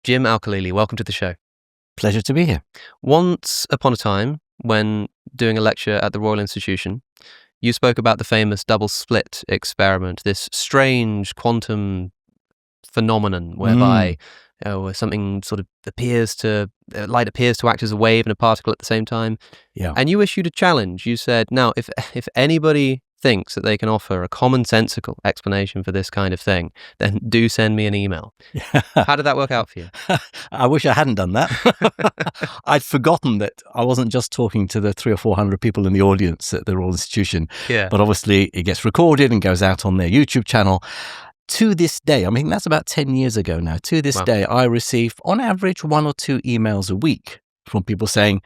Jim Al-Khalili, welcome to the show. Pleasure to be here. Once upon a time, when doing a lecture at the Royal Institution, you spoke about the famous double slit experiment, this strange quantum phenomenon whereby something sort of light appears to act as a wave and a particle at the same time. Yeah. And you issued a challenge. You said, now, if anybody thinks that they can offer a commonsensical explanation for this kind of thing, then do send me an email. How did that work out for you? I wish I hadn't done that. I'd forgotten that I wasn't just talking to the 300 or 400 people in the audience at the Royal Institution, but obviously it gets recorded and goes out on their YouTube channel. To this day, I mean, that's about 10 years ago now. To this day, I receive on average 1 or 2 emails a week from people saying,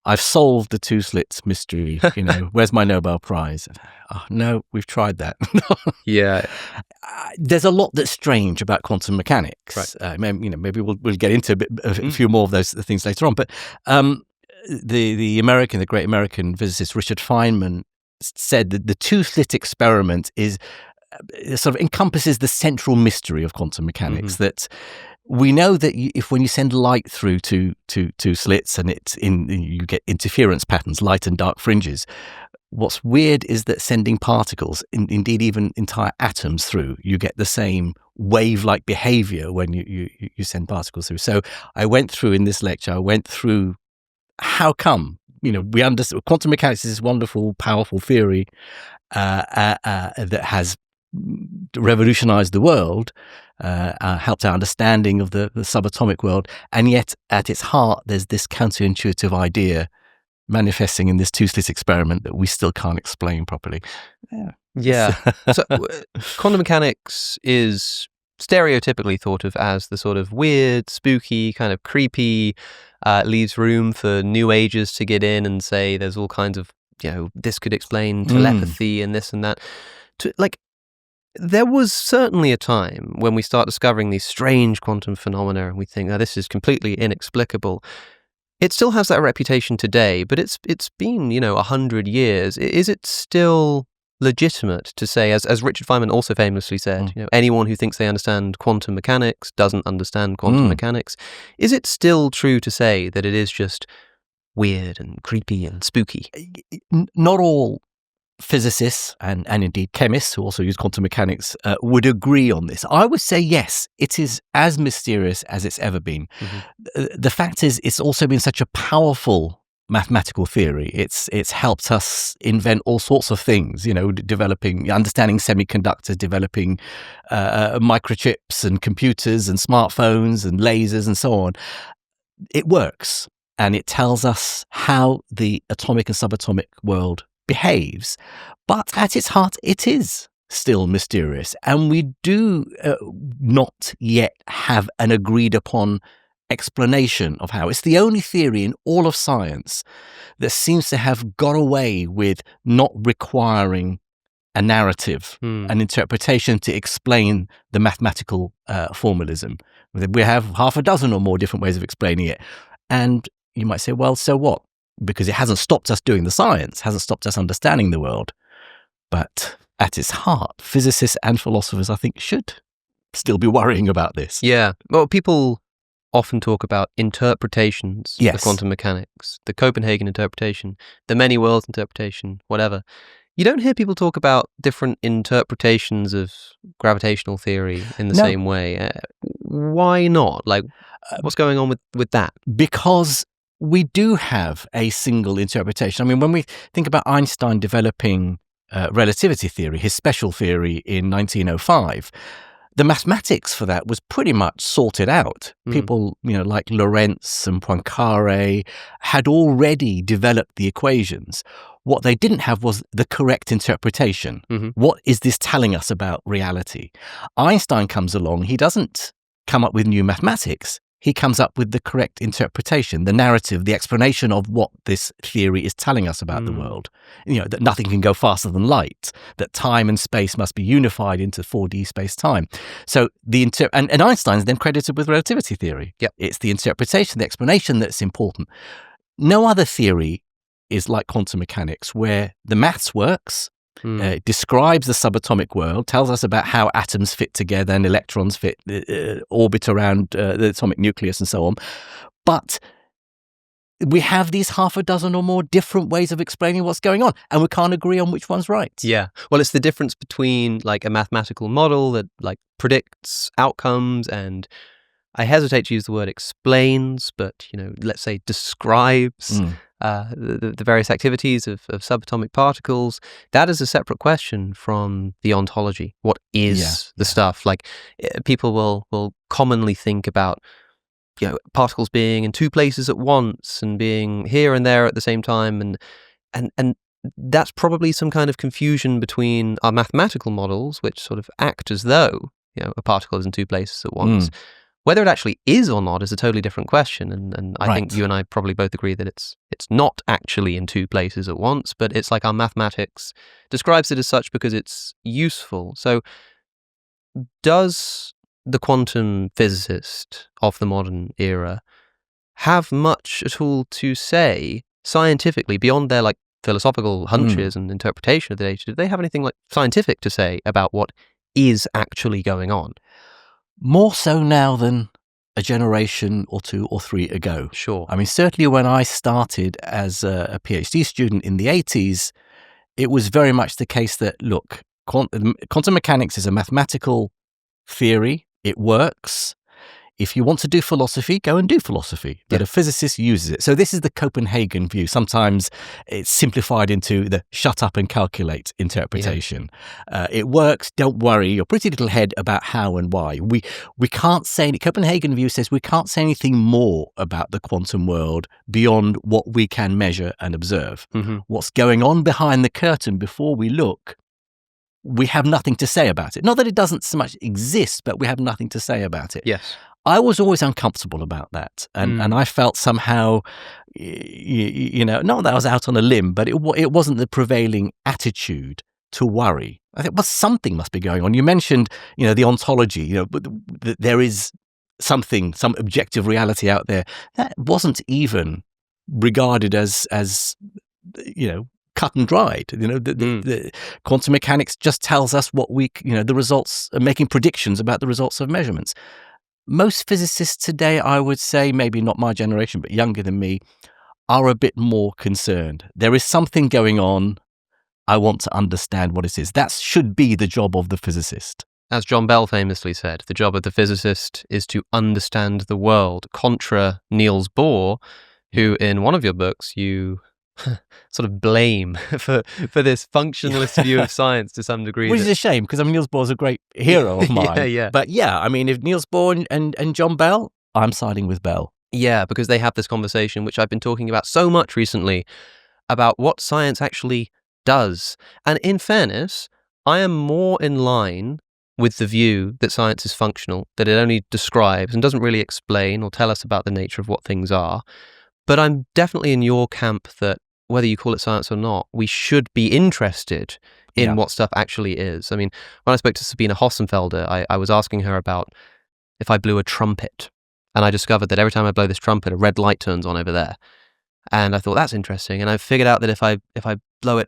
I've solved the two slits mystery. Where's my Nobel Prize? Oh, no, we've tried that. Yeah. There's a lot that's strange about quantum mechanics. Right. Maybe we'll get into a few more of those things later on. But the great American physicist Richard Feynman said that the two slit experiment is sort of encompasses the central mystery of quantum mechanics. That we know that when you send light through to slits and you get interference patterns, light and dark fringes. What's weird is that sending particles, indeed even entire atoms through, you get the same wave-like behavior when you send particles through. So I went through in this lecture, how come, we understand quantum mechanics is this wonderful, powerful theory that has revolutionized the world, helped our understanding of the subatomic world, and yet at its heart there's this counterintuitive idea manifesting in this two-slit experiment that we still can't explain properly. Yeah. So quantum mechanics is stereotypically thought of as the sort of weird, spooky, kind of creepy, leaves room for new ages to get in and say there's all kinds of, this could explain telepathy and this and that. There was certainly a time when we start discovering these strange quantum phenomena and we think, this is completely inexplicable. It still has that reputation today, but it's been, 100 years. Is it still legitimate to say, as Richard Feynman also famously said, anyone who thinks they understand quantum mechanics doesn't understand quantum mechanics? Is it still true to say that it is just weird and creepy and spooky? Not all physicists and indeed chemists who also use quantum mechanics would agree on this. I would say yes, it is as mysterious as it's ever been. The fact is, it's also been such a powerful mathematical theory. It's helped us invent all sorts of things, understanding semiconductors, developing microchips and computers and smartphones and lasers and so on. It works, and it tells us how the atomic and subatomic world behaves, but at its heart it is still mysterious, and we do not yet have an agreed upon explanation of how. It's the only theory in all of science that seems to have got away with not requiring a narrative, an interpretation to explain the mathematical formalism. We have half a dozen or more different ways of explaining it, and you might say, well, so what? Because it hasn't stopped us doing the science, hasn't stopped us understanding the world. But at its heart, physicists and philosophers, I think, should still be worrying about this. Yeah. Well, people often talk about interpretations of quantum mechanics, the Copenhagen interpretation, the many worlds interpretation, whatever. You don't hear people talk about different interpretations of gravitational theory in the same way. Why not? What's going on with that? Because we do have a single interpretation. I mean, when we think about Einstein developing relativity theory, his special theory in 1905, the mathematics for that was pretty much sorted out. People, like Lorentz and Poincaré had already developed the equations. What they didn't have was the correct interpretation. What is this telling us about reality? Einstein comes along. He doesn't come up with new mathematics. He comes up with the correct interpretation, the narrative, the explanation of what this theory is telling us about the world. That nothing can go faster than light, that time and space must be unified into 4D space-time. So and Einstein's then credited with relativity theory. Yep. It's the interpretation, the explanation that's important. No other theory is like quantum mechanics, where the maths works, It describes the subatomic world, tells us about how atoms fit together and electrons orbit around the atomic nucleus and so on. But we have these half a dozen or more different ways of explaining what's going on, and we can't agree on which one's right. Yeah. Well, it's the difference between like a mathematical model that like predicts outcomes and, I hesitate to use the word explains, but, let's say describes the various activities of subatomic particles. That is a separate question from the ontology. What is the stuff? Like, people will commonly think about particles being in two places at once and being here and there at the same time, and that's probably some kind of confusion between our mathematical models, which sort of act as though a particle is in two places at once. Whether it actually is or not is a totally different question, and I think you and I probably both agree that it's not actually in two places at once, but it's like our mathematics describes it as such because it's useful. So does the quantum physicist of the modern era have much at all to say scientifically beyond their like philosophical hunches and interpretation of the data? Do they have anything like scientific to say about what is actually going on? More so now than a generation or two or three ago. Sure. I mean, certainly when I started as a PhD student in the 80s, it was very much the case that, look, quantum mechanics is a mathematical theory. It works. If you want to do philosophy, go and do philosophy. But a physicist uses it. So this is the Copenhagen view. Sometimes it's simplified into the shut up and calculate interpretation. It works. Don't worry your pretty little head about how and why. We can't say, the Copenhagen view says we can't say anything more about the quantum world beyond what we can measure and observe. What's going on behind the curtain before we look, we have nothing to say about it. Not that it doesn't so much exist, but we have nothing to say about it. Yes. I was always uncomfortable about that, and I felt somehow, not that I was out on a limb, but it wasn't the prevailing attitude to worry. I think, well, something must be going on. You mentioned, the ontology. There is something, some objective reality out there that wasn't even regarded as cut and dried. The quantum mechanics just tells us what the results, making predictions about the results of measurements. Most physicists today, I would say, maybe not my generation, but younger than me, are a bit more concerned. There is something going on. I want to understand what it is. That should be the job of the physicist. As John Bell famously said, the job of the physicist is to understand the world, contra Niels Bohr, who in one of your books you sort of blame for this functionalist view of science to some degree. Which is a shame, because Niels Bohr's a great hero of mine. But I mean, if Niels Bohr and John Bell, I'm siding with Bell. Yeah, because they have this conversation, which I've been talking about so much recently, about what science actually does. And in fairness, I am more in line with the view that science is functional, that it only describes and doesn't really explain or tell us about the nature of what things are. But I'm definitely in your camp that whether you call it science or not, we should be interested in what stuff actually is. I mean, when I spoke to Sabine Hossenfelder, I was asking her about if I blew a trumpet, and I discovered that every time I blow this trumpet, a red light turns on over there. And I thought, that's interesting. And I figured out that if I blow it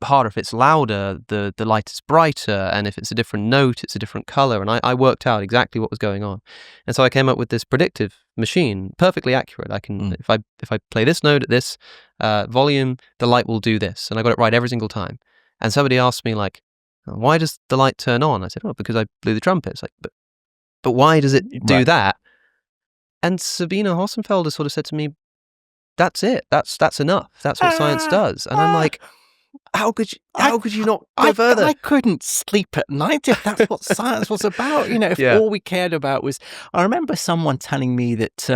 harder, if it's louder, the light is brighter, and if it's a different note, it's a different color. And I worked out exactly what was going on. And so I came up with this predictive machine, perfectly accurate. I can, if I play this note at this volume, the light will do this. And I got it right every single time. And somebody asked me, like, why does the light turn on? I said, oh, because I blew the trumpet. It's like, but why does it do that? And Sabine Hossenfelder sort of said to me, that's it. That's enough. That's what science does. And I'm like, how could you not go further? I couldn't sleep at night if that's what science was about. If all we cared about was, I remember someone telling me that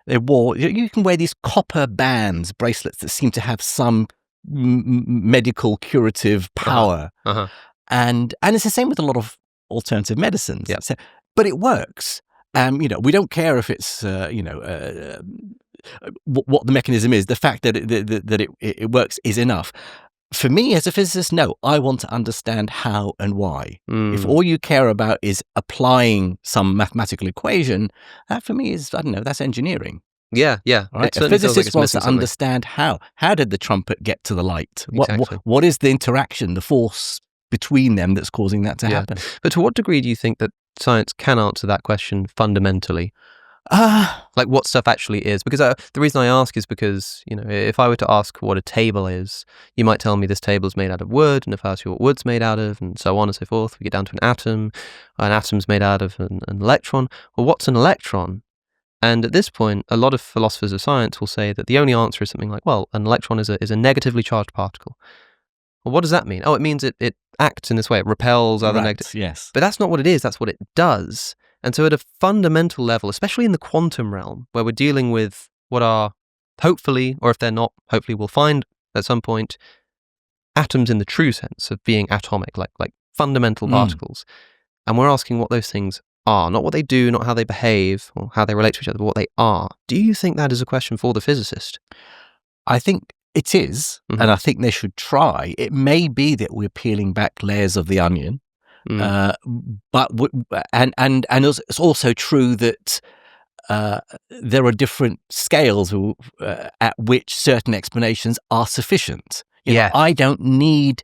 you can wear these copper bands, bracelets that seem to have some medical curative power. And it's the same with a lot of alternative medicines. So, but it works. We don't care if it's, what the mechanism is. The fact that it works is enough. For me, as a physicist, no, I want to understand how and why. If all you care about is applying some mathematical equation, that for me is, I don't know, that's engineering. Yeah. Right? It A certainly feels like physicist it's wants missing to something. understand how did the trumpet get to the light? Exactly. What is the interaction, the force between them that's causing that to happen? But to what degree do you think that science can answer that question fundamentally? Like what stuff actually is? Because the reason I ask is because, if I were to ask what a table is, you might tell me this table is made out of wood, and if I ask you what wood's made out of, and so on and so forth, we get down to an atom's made out of an electron. Well, what's an electron? And at this point, a lot of philosophers of science will say that the only answer is something like, well, an electron is a negatively charged particle. Well, what does that mean? Oh, it means it acts in this way. It repels other negative. Yes. But that's not what it is. That's what it does. And so at a fundamental level, especially in the quantum realm, where we're dealing with what are hopefully, or if they're not, hopefully we'll find at some point, atoms in the true sense of being atomic, like fundamental particles. And we're asking what those things are, not what they do, not how they behave or how they relate to each other, but what they are. Do you think that is a question for the physicist? I think it is, and I think they should try. It may be that we're peeling back layers of the onion, but it's also true that there are different scales at which certain explanations are sufficient. I don't need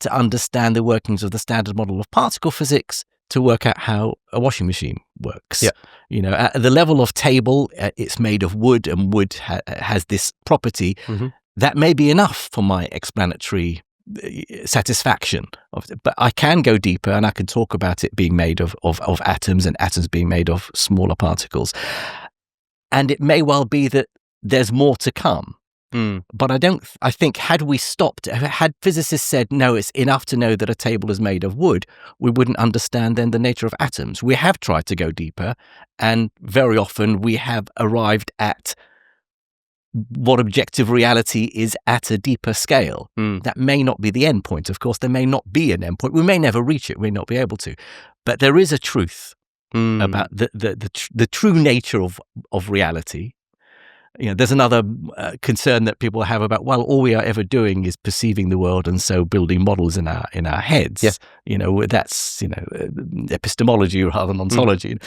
to understand the workings of the standard model of particle physics to work out how a washing machine works. At the level of table, it's made of wood, and wood has this property. That may be enough for my explanatory satisfaction. But I can go deeper, and I can talk about it being made of atoms, and atoms being made of smaller particles. And it may well be that there's more to come. But I think had physicists said, no, it's enough to know that a table is made of wood, we wouldn't understand then the nature of atoms. We have tried to go deeper, and very often we have arrived at what objective reality is at a deeper scale. That may not be the end point. Of course, there may not be an end point. We may never reach it. We may not be able to. But there is a truth about the true nature of reality. There's another concern that people have about, well, all we are ever doing is perceiving the world, and so building models in our heads. Yes. That's epistemology rather than ontology.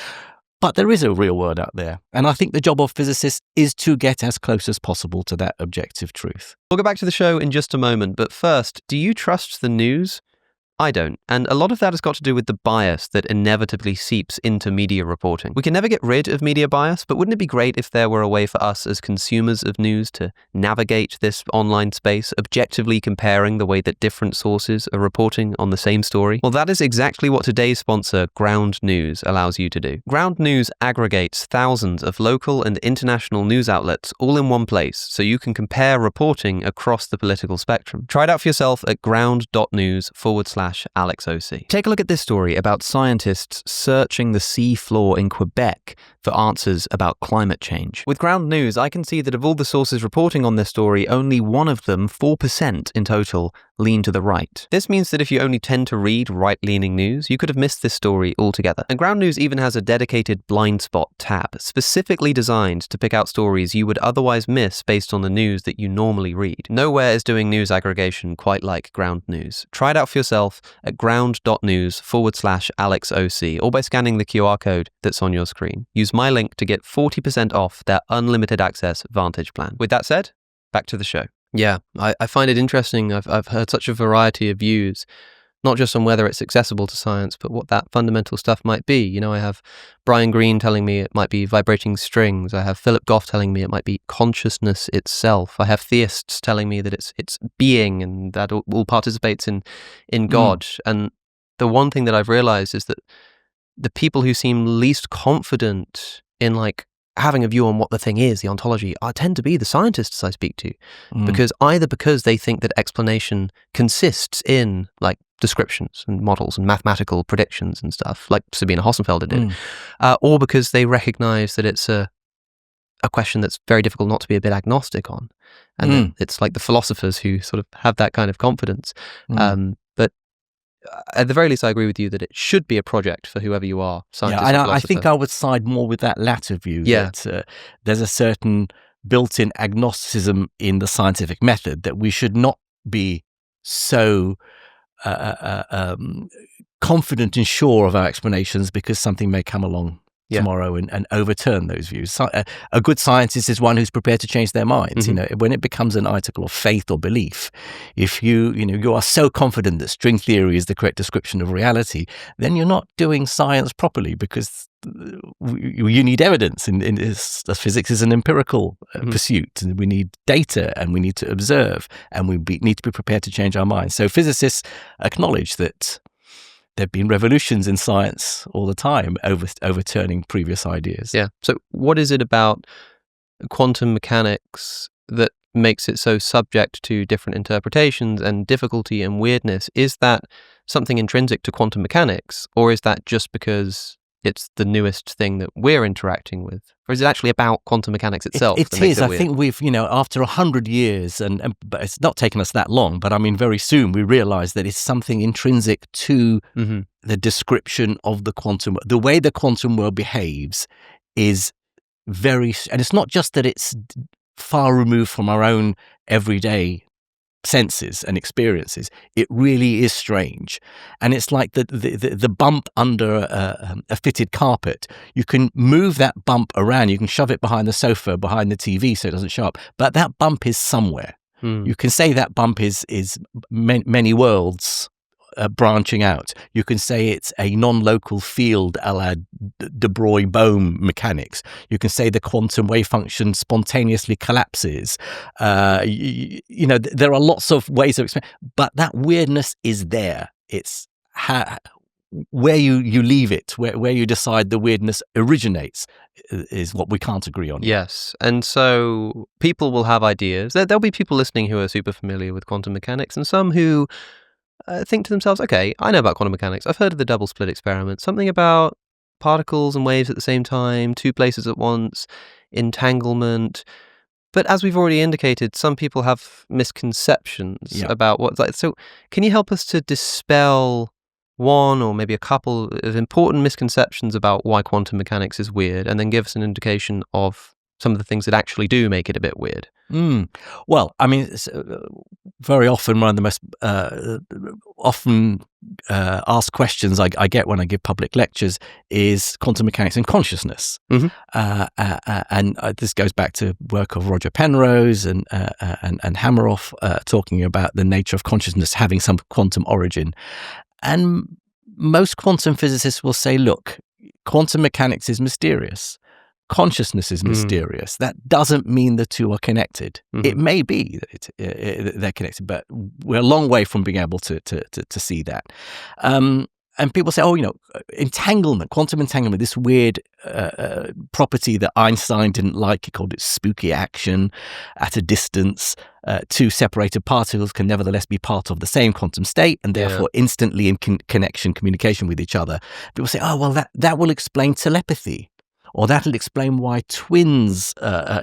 But there is a real world out there, and I think the job of physicists is to get as close as possible to that objective truth. We'll go back to the show in just a moment, but first, do you trust the news? I don't. And a lot of that has got to do with the bias that inevitably seeps into media reporting. We can never get rid of media bias, but wouldn't it be great if there were a way for us as consumers of news to navigate this online space, objectively comparing the way that different sources are reporting on the same story? Well, that is exactly what today's sponsor, Ground News, allows you to do. Ground News aggregates thousands of local and international news outlets all in one place, so you can compare reporting across the political spectrum. Try it out for yourself at ground.news/AlexOC. Take a look at this story about scientists searching the sea floor in Quebec for answers about climate change. With Ground News, I can see that of all the sources reporting on this story, only one of them, 4% in total, lean to the right. This means that if you only tend to read right-leaning news, you could have missed this story altogether. And Ground News even has a dedicated blind spot tab, specifically designed to pick out stories you would otherwise miss based on the news that you normally read. Nowhere is doing news aggregation quite like Ground News. Try it out for yourself at ground.news/AlexOC or by scanning the QR code that's on your screen. Use my link to get 40% off their unlimited access Vantage plan. With that said, back to the show. Yeah, I find it interesting. I've heard such a variety of views, not just on whether it's accessible to science, but what that fundamental stuff might be. I have Brian Greene telling me it might be vibrating strings. I have Philip Goff telling me it might be consciousness itself. I have theists telling me that it's being and that all participates in God. And the one thing that I've realized is that the people who seem least confident in having a view on what the thing is, the ontology, tend to be the scientists I speak to, because they think that explanation consists in descriptions and models and mathematical predictions and stuff, like Sabina Hossenfelder did, or because they recognize that it's a question that's very difficult not to be a bit agnostic on, and it's like the philosophers who sort of have that kind of confidence. But at the very least, I agree with you that it should be a project for whoever you are, scientist or philosopher. I think I would side more with that latter view, that there's a certain built-in agnosticism in the scientific method, that we should not be so confident and sure of our explanations because something may come along tomorrow and overturn those views. A good scientist is one who's prepared to change their minds. When it becomes an article of faith or belief, if you are so confident that string theory is the correct description of reality, then you're not doing science properly, because you need evidence. Physics is an empirical pursuit, and we need data, and we need to observe, and we need to be prepared to change our minds. So physicists acknowledge that there have been revolutions in science all the time, overturning previous ideas. Yeah. So what is it about quantum mechanics that makes it so subject to different interpretations and difficulty and weirdness? Is that something intrinsic to quantum mechanics, or is that just because it's the newest thing that we're interacting with? Or is it actually about quantum mechanics itself? It is. I think we've, after 100 years, but it's not taken us that long, but I mean, very soon we realize that it's something intrinsic to the description of the quantum. The way the quantum world behaves is and it's not just that it's far removed from our own everyday senses and experiences. It really is strange, and it's like the bump under a fitted carpet. You can move that bump around. You can shove it behind the sofa, behind the TV, so it doesn't show up. But that bump is somewhere. You can say that bump is many worlds branching out. You can say it's a non-local field, a la de Broglie-Bohm mechanics. You can say the quantum wave function spontaneously collapses. There are lots of ways of explaining, but that weirdness is there. It's where you leave it, where you decide the weirdness originates, is what we can't agree on. Yes. And so people will have ideas. There'll be people listening who are super familiar with quantum mechanics, and some who think to themselves, okay, I know about quantum mechanics. I've heard of the double slit experiment, something about particles and waves at the same time, two places at once, entanglement. But as we've already indicated, some people have misconceptions about what's like. So can you help us to dispel one or maybe a couple of important misconceptions about why quantum mechanics is weird, and then give us an indication of some of the things that actually do make it a bit weird? Well, I mean, very often one of the most often asked questions I get when I give public lectures is quantum mechanics and consciousness. And this goes back to work of Roger Penrose and Hameroff, talking about the nature of consciousness having some quantum origin. And most quantum physicists will say, look, quantum mechanics is mysterious. Consciousness is mysterious. That doesn't mean the two are connected. It may be that they're connected, but we're a long way from being able to see that. And people say, entanglement, quantum entanglement, this weird property that Einstein didn't like. He called it spooky action at a distance. Two separated particles can nevertheless be part of the same quantum state, and therefore instantly in communication with each other. People say, that will explain telepathy. Or that'll explain why twins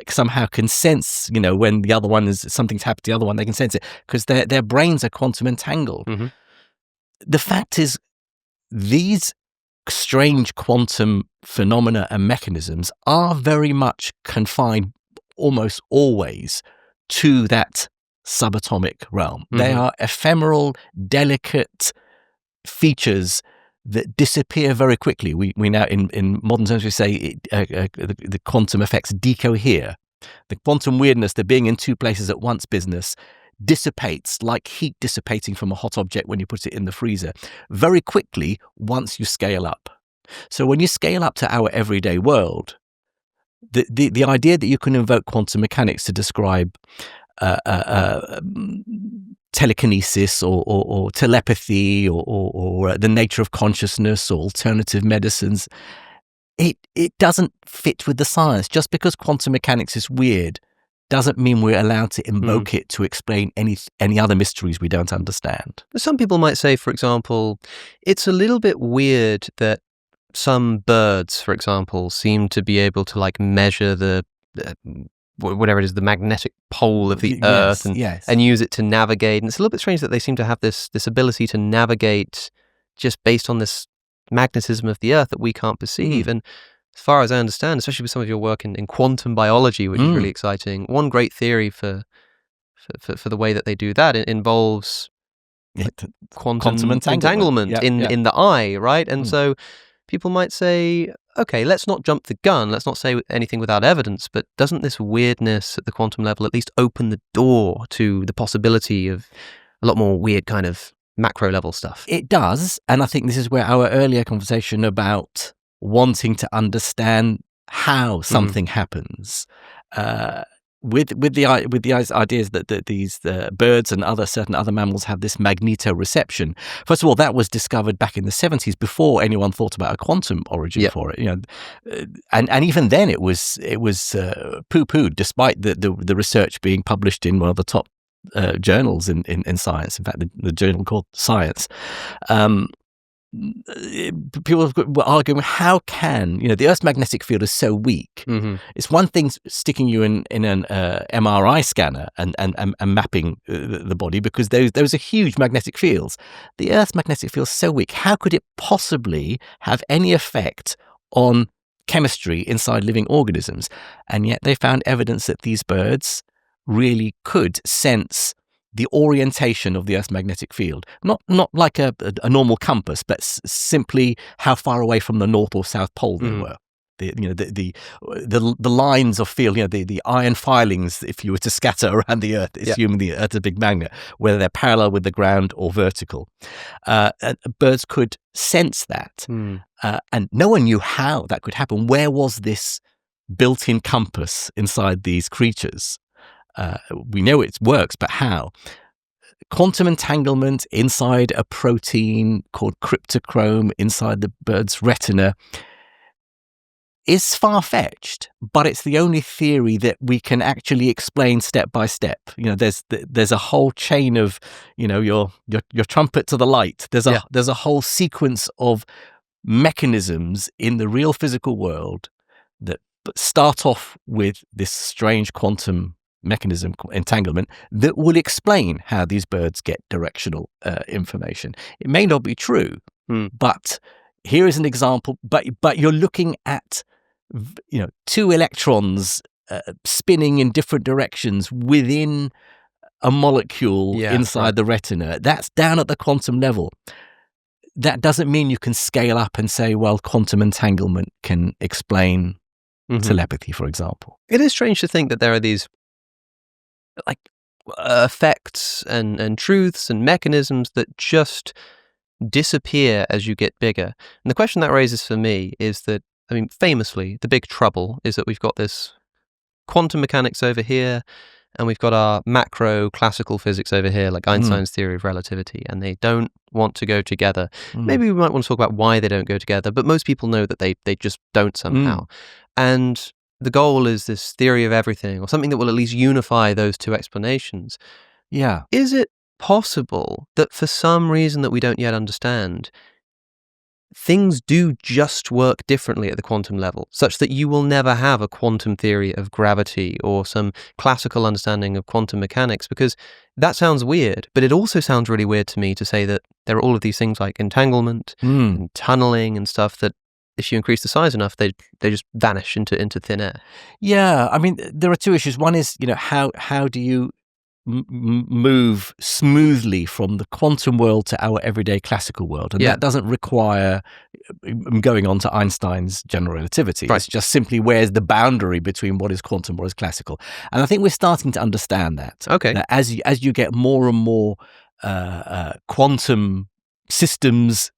somehow can sense, when the other one something's happened to the other one, they can sense it because their brains are quantum entangled. The fact is, these strange quantum phenomena and mechanisms are very much confined, almost always, to that subatomic realm. They are ephemeral, delicate features that disappear very quickly. We now, in modern terms, we say the quantum effects decohere. The quantum weirdness, the being in two places at once business, dissipates like heat dissipating from a hot object when you put it in the freezer very quickly once you scale up. So when you scale up to our everyday world, the idea that you can invoke quantum mechanics to describe telekinesis or telepathy or the nature of consciousness or alternative medicines, it doesn't fit with the science. Just because quantum mechanics is weird doesn't mean we're allowed to invoke it to explain any other mysteries we don't understand. Some people might say, for example, it's a little bit weird that some birds, for example, seem to be able to measure the whatever it is, the magnetic pole of the Earth and use it to navigate. And it's a little bit strange that they seem to have this ability to navigate just based on this magnetism of the Earth that we can't perceive. And as far as I understand, especially with some of your work in quantum biology, which is really exciting, one great theory for the way that they do that, it involves quantum entanglement in the eye, right? And so people might say, okay, let's not jump the gun. Let's not say anything without evidence. But doesn't this weirdness at the quantum level at least open the door to the possibility of a lot more weird kind of macro level stuff? It does. And I think this is where our earlier conversation about wanting to understand how something happens, with the ideas that these birds and certain other mammals have this magnetoreception. First of all, that was discovered back in the 70s before anyone thought about a quantum origin for it. And even then it was poo-pooed, despite the research being published in one of the top journals in science. In fact, the journal called Science. People were arguing, how can the Earth's magnetic field is so weak? It's one thing sticking you in an MRI scanner and mapping the body, because those are huge magnetic fields. The Earth's magnetic field is so weak. How could it possibly have any effect on chemistry inside living organisms? And yet they found evidence that these birds really could sense the orientation of the Earth's magnetic field, not like a normal compass, but simply how far away from the North or South Pole they were. The lines of field, the iron filings, if you were to scatter around the Earth, assuming the Earth's a big magnet, whether they're parallel with the ground or vertical. Birds could sense that, and no one knew how that could happen. Where was this built-in compass inside these creatures? We know it works, but how? Quantum entanglement inside a protein called cryptochrome inside the bird's retina is far-fetched, but it's the only theory that we can actually explain step by step. There's a whole chain of, your trumpet to the light. There's a whole sequence of mechanisms in the real physical world that start off with this strange quantum mechanism, entanglement, that will explain how these birds get directional information. It may not be true, but here is an example. But you're looking at two electrons spinning in different directions within a molecule inside the retina. That's down at the quantum level. That doesn't mean you can scale up and say, well, quantum entanglement can explain telepathy, for example. It is strange to think that there are these effects and truths and mechanisms that just disappear as you get bigger. And the question that raises for me is that, famously, the big trouble is that we've got this quantum mechanics over here, and we've got our macro classical physics over here, like Einstein's theory of relativity, and they don't want to go together. Maybe we might want to talk about why they don't go together, but most people know that they just don't somehow. And the goal is this theory of everything, or something that will at least unify those two explanations. Yeah. Is it possible that for some reason that we don't yet understand, things do just work differently at the quantum level, such that you will never have a quantum theory of gravity or some classical understanding of quantum mechanics? Because that sounds weird, but it also sounds really weird to me to say that there are all of these things like entanglement and tunneling and stuff that, if you increase the size enough, they just vanish into thin air. Yeah, there are two issues. One is, how do you move smoothly from the quantum world to our everyday classical world? And that doesn't require going on to Einstein's general relativity. Right. It's just simply where's the boundary between what is quantum, what is classical. And I think we're starting to understand that. Okay. That as you get more and more quantum systems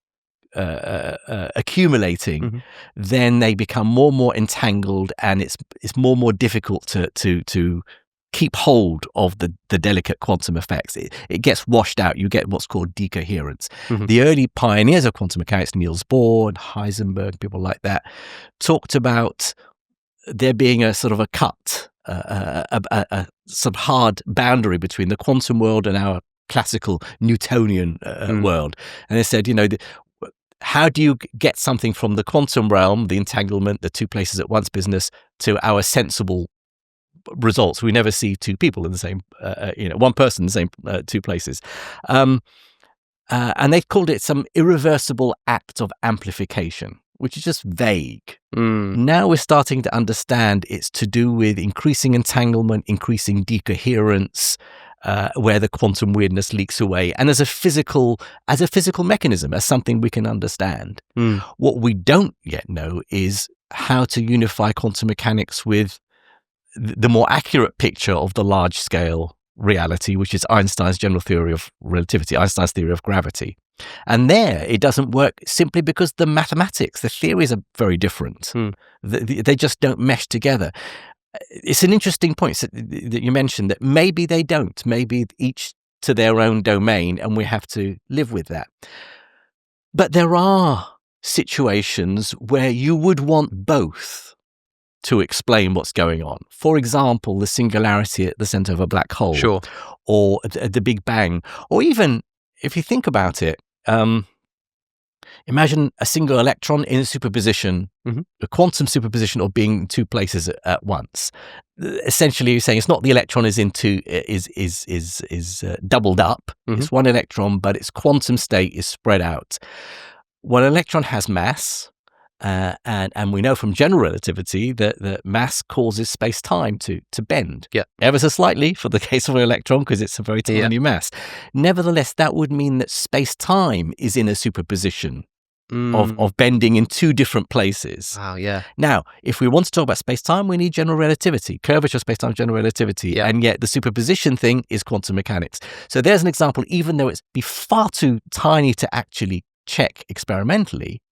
accumulating, then they become more and more entangled, and it's more and more difficult to keep hold of the delicate quantum effects. It gets washed out. You get what's called decoherence. The early pioneers of quantum mechanics, Niels Bohr and Heisenberg, people like that, talked about there being a sort of a cut, a sort of hard boundary between the quantum world and our classical Newtonian world. And they said, how do you get something from the quantum realm, the entanglement, the two places at once business, to our sensible results? We never see two people in the same, one person in the same two places. And they called it some irreversible act of amplification, which is just vague. Now we're starting to understand it's to do with increasing entanglement, increasing decoherence, where the quantum weirdness leaks away, and as a physical mechanism, as something we can understand. What we don't yet know is how to unify quantum mechanics with the more accurate picture of the large-scale reality, which is Einstein's general theory of relativity, Einstein's theory of gravity. And there, it doesn't work simply because the mathematics, the theories are very different. They just don't mesh together. It's an interesting point that you mentioned, that maybe they don't. Maybe each to their own domain, and we have to live with that. But there are situations where you would want both to explain what's going on. For example, the singularity at the center of a black hole. Sure. Or the Big Bang. Or even, if you think about it, imagine a single electron in a superposition, a quantum superposition of being in two places at once. Essentially, you're saying it's not the electron is doubled up. It's one electron, but its quantum state is spread out. Well, an electron has mass, and we know from general relativity that mass causes space-time to bend. Ever so slightly for the case of an electron, because it's a very tiny mass. Nevertheless, that would mean that space-time is in a superposition of bending in two different places. Wow, yeah. Now, if we want to talk about space-time, we need general relativity, curvature of space-time, general relativity, and yet the superposition thing is quantum mechanics. So there's an example, even though it's be far too tiny to actually check experimentally,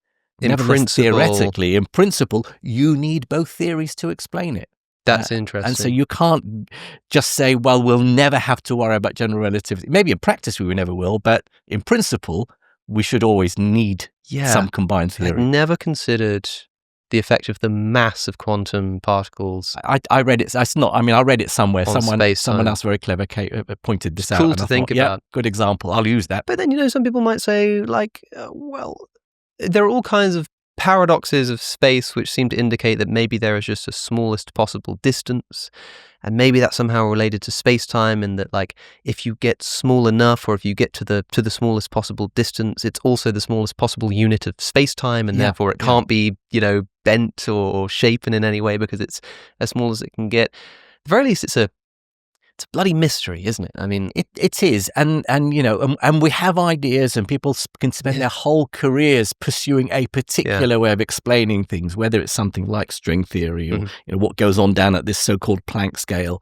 theoretically, in principle, you need both theories to explain it. That's interesting. And so you can't just say, well, we'll never have to worry about general relativity. Maybe in practice we never will, but in principle, we should always need some combined theory. I've never considered the effect of the mass of quantum particles. I read it. I read it somewhere. Someone else very clever pointed this out. Cool to think about. Good example. I'll use that. But then, some people might say, well, there are all kinds of paradoxes of space which seem to indicate that maybe there is just a smallest possible distance, and maybe that's somehow related to space-time, and that if you get small enough, or if you get to the smallest possible distance, it's also the smallest possible unit of space-time, and therefore it can't be bent or shapen in any way because it's as small as it can get. At the very least, it's a bloody mystery, isn't it? I mean, it is, and we have ideas, and people can spend their whole careers pursuing a particular way of explaining things, whether it's something like string theory or what goes on down at this so-called Planck scale.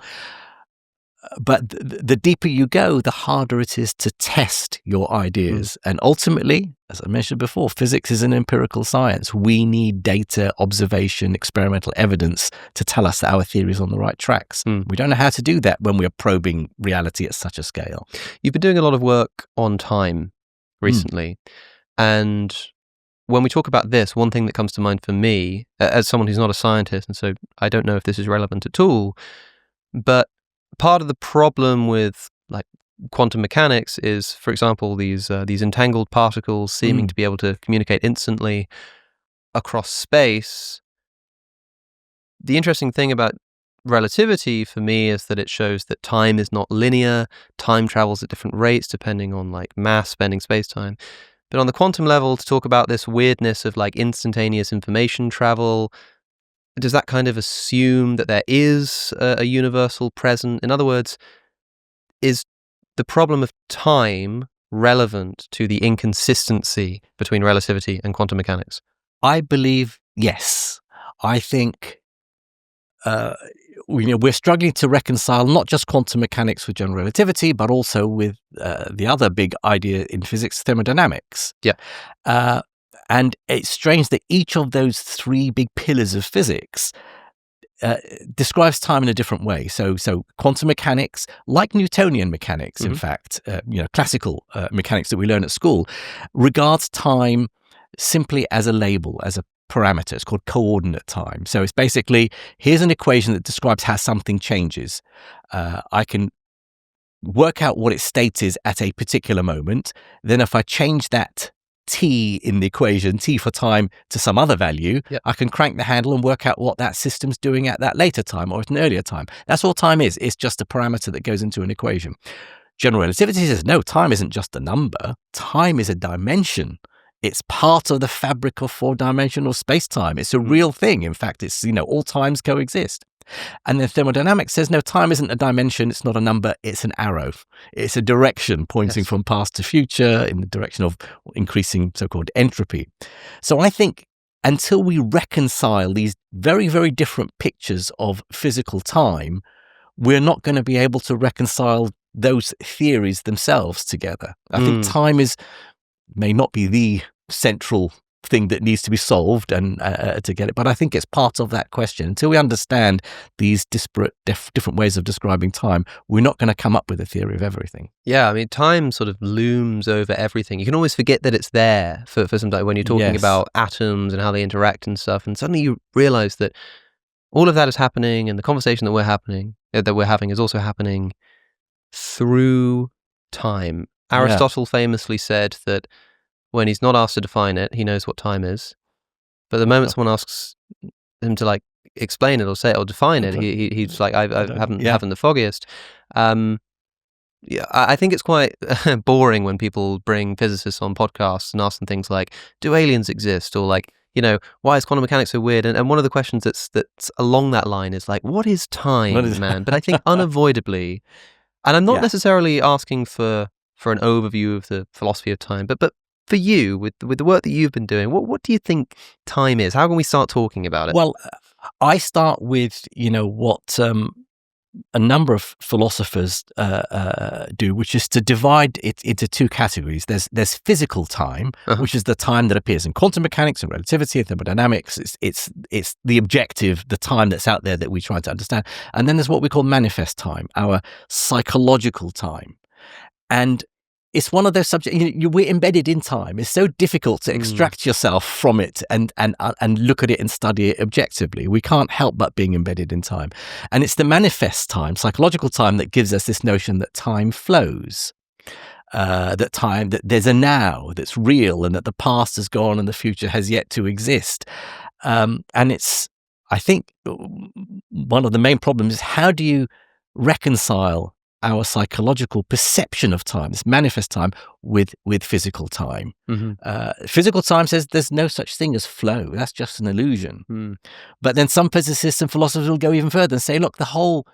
But the deeper you go, the harder it is to test your ideas. And ultimately, as I mentioned before, physics is an empirical science. We need data, observation, experimental evidence to tell us that our theory is on the right tracks. We don't know how to do that when we're probing reality at such a scale. You've been doing a lot of work on time recently. And when we talk about this, one thing that comes to mind for me, as someone who's not a scientist, and so I don't know if this is relevant at all, but part of the problem with quantum mechanics is, for example, these entangled particles seeming to be able to communicate instantly across space. The interesting thing about relativity for me is that it shows that time is not linear. Time travels at different rates depending on mass bending space-time. But on the quantum level, to talk about this weirdness of instantaneous information travel, does that kind of assume that there is a universal present? In other words, is the problem of time relevant to the inconsistency between relativity and quantum mechanics? I believe yes. I think we're struggling to reconcile not just quantum mechanics with general relativity, but also with the other big idea in physics, thermodynamics. And it's strange that each of those three big pillars of physics describes time in a different way. So quantum mechanics, like Newtonian mechanics, in fact, classical mechanics that we learn at school, regards time simply as a label, as a parameter. It's called coordinate time. So it's basically, here's an equation that describes how something changes. I can work out what its state is at a particular moment. Then if I change that t in the equation, t for time, to some other value, I can crank the handle and work out what that system's doing at that later time or at an earlier time. That's all time is. It's just a parameter that goes into an equation. General relativity says, no, time isn't just a number. Time is a dimension. It's part of the fabric of four-dimensional space-time. It's a real thing. In fact, it's, all times coexist. And then thermodynamics says, no, time isn't a dimension, it's not a number, it's an arrow. It's a direction pointing from past to future in the direction of increasing so-called entropy. So I think until we reconcile these very, very different pictures of physical time, we're not going to be able to reconcile those theories themselves together. I think time may not be the central thing that needs to be solved and to get it, but I think it's part of that question. Until we understand these disparate, different ways of describing time, we're not going to come up with a theory of everything. Yeah, I mean, time sort of looms over everything. You can always forget that it's there for some time when you're talking about atoms and how they interact and stuff, and suddenly you realize that all of that is happening, and the conversation that we're having is also happening through time. Aristotle famously said that when he's not asked to define it, he knows what time is. But the moment someone asks him to like explain it or say it or define it, he's like, I haven't the foggiest. I think it's quite boring when people bring physicists on podcasts and ask them things like, do aliens exist? Or like, why is quantum mechanics so weird? And one of the questions that's along that line is like, what is time, man? But I think unavoidably, and I'm not necessarily asking for an overview of the philosophy of time, but for you, with the work that you've been doing, what do you think time is? How can we start talking about it? Well, I start with, what a number of philosophers do, which is to divide it into two categories. There's physical time, which is the time that appears in quantum mechanics and relativity and thermodynamics. It's the objective, the time that's out there that we try to understand. And then there's what we call manifest time, our psychological time. And it's one of those subjects, we're embedded in time. It's so difficult to extract yourself from it and look at it and study it objectively. We can't help but being embedded in time. And it's the manifest time, psychological time, that gives us this notion that time flows, that there's a now that's real, and that the past has gone and the future has yet to exist. And it's, I think, one of the main problems is, how do you reconcile our psychological perception of time, this manifest time, with physical time? Physical time says there's no such thing as flow. That's just an illusion. But then some physicists and philosophers will go even further and say, look, the whole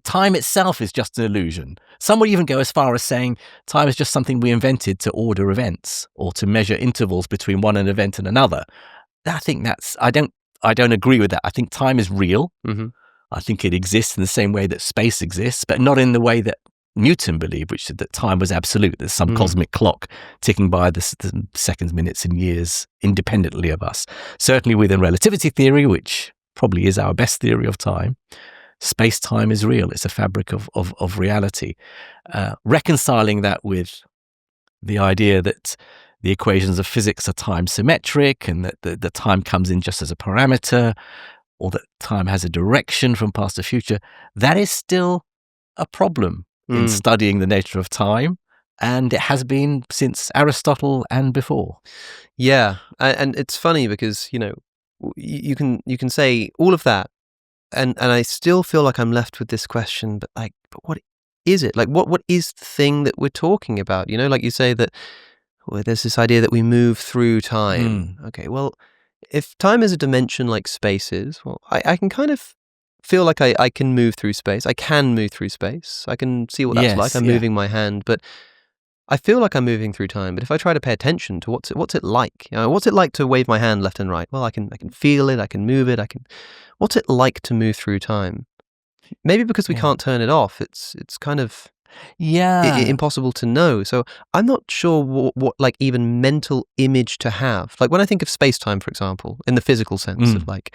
time itself is just an illusion. Some will even go as far as saying time is just something we invented to order events or to measure intervals between one event and another. I think I don't agree with that. I think time is real. I think it exists in the same way that space exists, but not in the way that Newton believed, which said that time was absolute. There's some cosmic clock ticking by the seconds, minutes, and years independently of us. Certainly within relativity theory, which probably is our best theory of time, space-time is real. It's a fabric of reality. Reconciling that with the idea that the equations of physics are time symmetric, and that the time comes in just as a parameter, or that time has a direction from past to future, that is still a problem in studying the nature of time, and it has been since Aristotle and before. Yeah, and it's funny because you can say all of that, and I still feel like I'm left with this question. But what is it? Like, what is the thing that we're talking about? Like you say that there's this idea that we move through time. Okay, well, if time is a dimension like space is, well, I can kind of feel like I can move through space. I can move through space. I can see what that's like. I'm moving my hand, but I feel like I'm moving through time. But if I try to pay attention to what's it like? What's it like to wave my hand left and right? Well, I can feel it. I can move it. What's it like to move through time? Maybe because we can't turn it off. It's kind of impossible to know. So I'm not sure what like even mental image to have. Like when I think of space-time, for example, in the physical sense of like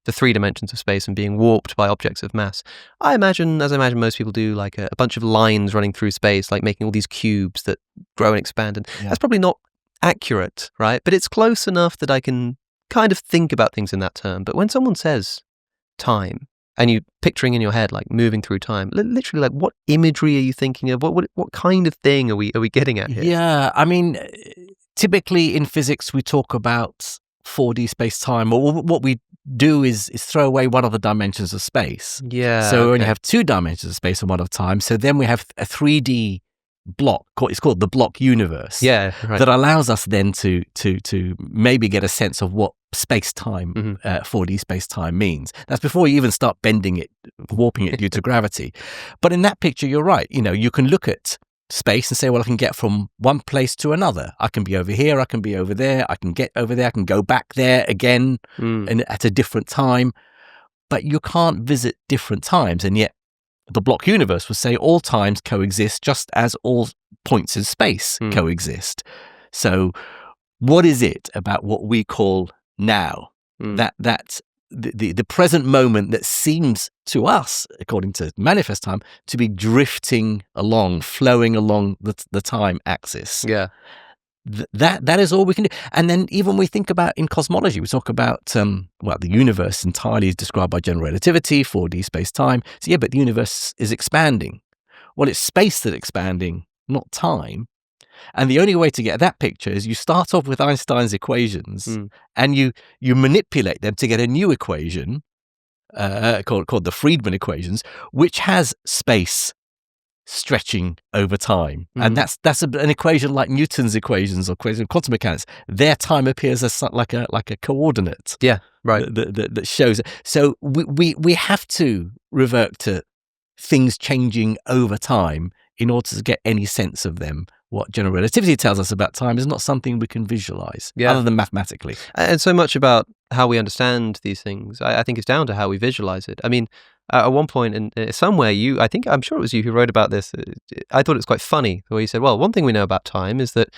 the three dimensions of space and being warped by objects of mass, I imagine, as I imagine most people do, like a bunch of lines running through space, like making all these cubes that grow and expand. And that's probably not accurate, right? But it's close enough that I can kind of think about things in that term. But when someone says time, and you picturing in your head like moving through time, literally, like what imagery are you thinking of? What kind of thing are we getting at here? Yeah, I mean, typically in physics we talk about 4D space-time, or what we do is throw away one of the dimensions of space. Yeah. So we only have two dimensions of space and one of time. So then we have a 3D block. It's called the block universe. Yeah, right. That allows us then to maybe get a sense of what space-time, 4D space-time means. That's before you even start bending it, warping it due to gravity. But in that picture, you're right. You can look at space and say, well, I can get from one place to another. I can be over here, I can be over there, I can get over there, I can go back there again and at a different time. But you can't visit different times. And yet the block universe would say all times coexist just as all points in space coexist. So what is it about what we call now, that the present moment that seems to us, according to manifest time, to be drifting along, flowing along the time axis? Yeah. That is all we can do. And then even we think about in cosmology, we talk about, the universe entirely is described by general relativity, 4D space-time. So yeah, but the universe is expanding. Well, it's space that's expanding, not time. And the only way to get that picture is you start off with Einstein's equations and you manipulate them to get a new equation called the Friedmann equations, which has space stretching over time. And that's an equation like Newton's equations or equations of quantum mechanics. Their time appears as like a coordinate. Yeah, right. That shows it. So we have to revert to things changing over time in order to get any sense of them. What general relativity tells us about time is not something we can visualize, other than mathematically. And so much about how we understand these things, I think it's down to how we visualize it. I mean, at one point, in somewhere, I'm sure it was you who wrote about this. I thought it was quite funny the way you said, well, one thing we know about time is that,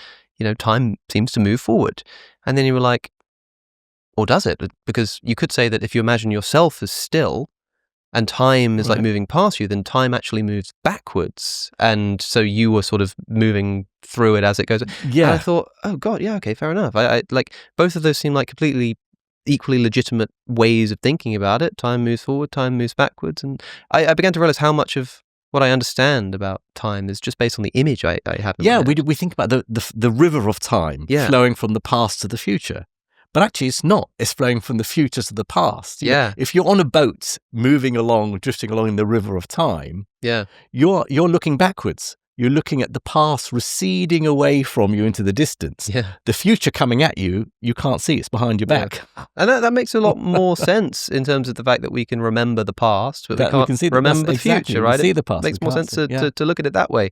time seems to move forward. And then you were like, or does it? Because you could say that if you imagine yourself as still, and time is like moving past you, then time actually moves backwards. And so you were sort of moving through it as it goes. Yeah. And I thought, oh God, yeah, okay, fair enough. I like both of those seem like completely equally legitimate ways of thinking about it. Time moves forward, time moves backwards. And I began to realize how much of what I understand about time is just based on the image I have. Yeah, we think about the river of time flowing from the past to the future. But actually, it's not. It's flowing from the future to the past. If you're on a boat moving along, drifting along in the river of time, you're looking backwards. You're looking at the past receding away from you into the distance. Yeah. The future coming at you, you can't see. It's behind your back. And that makes a lot more sense in terms of the fact that we can remember the past, but we can't remember the future, right? See the past. It makes more sense to look at it that way.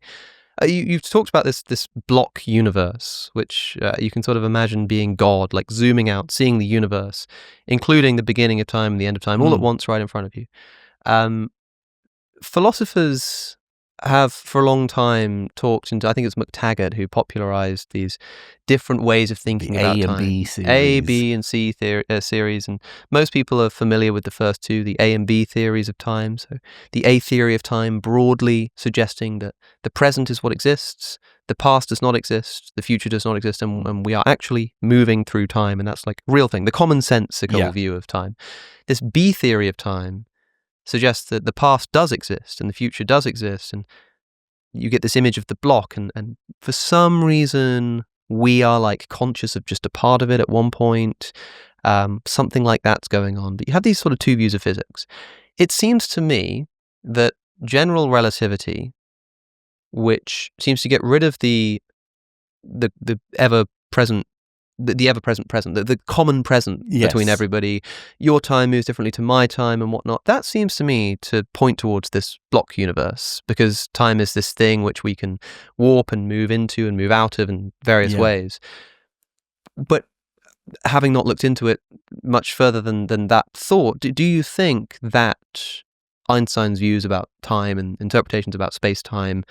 You've talked about this block universe, which you can sort of imagine being God, like zooming out, seeing the universe, including the beginning of time and the end of time, all at once right in front of you. Philosophers have for a long time talked, and I think it's McTaggart who popularized these different ways of thinking about time. A, B, and C series, and most people are familiar with the first two, the A and B theories of time. So the A theory of time broadly suggesting that the present is what exists, the past does not exist, the future does not exist, and we are actually moving through time, and that's like a real thing, the commonsensical view of time. This B theory of time suggests that the past does exist and the future does exist, and you get this image of the block, and for some reason we are like conscious of just a part of it at one point. Something like that's going on. But you have these sort of two views of physics. It seems to me that general relativity, which seems to get rid of the ever-present present, the common present between everybody. Your time moves differently to my time and whatnot. That seems to me to point towards this block universe, because time is this thing which we can warp and move into and move out of in various ways. But having not looked into it much further than that thought, do you think that Einstein's views about time and interpretations about space-time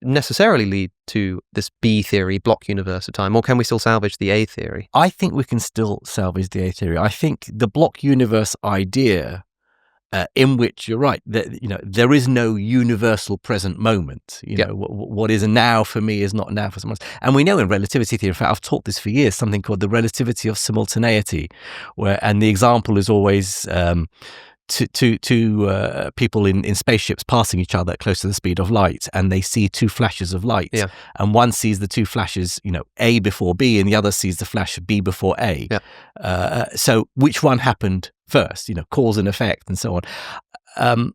necessarily lead to this B theory, block universe of time, or can we still salvage the A theory? I think we can still salvage the A theory. I think the block universe idea, in which you're right, that there is no universal present moment. What is now for me is not now for someone else. And we know in relativity theory, in fact, I've taught this for years, something called the relativity of simultaneity, and the example is always two people in spaceships passing each other close to the speed of light, and they see two flashes of light, and one sees the two flashes, A before B, and the other sees the flash B before A. So which one happened first? Cause and effect, and so on.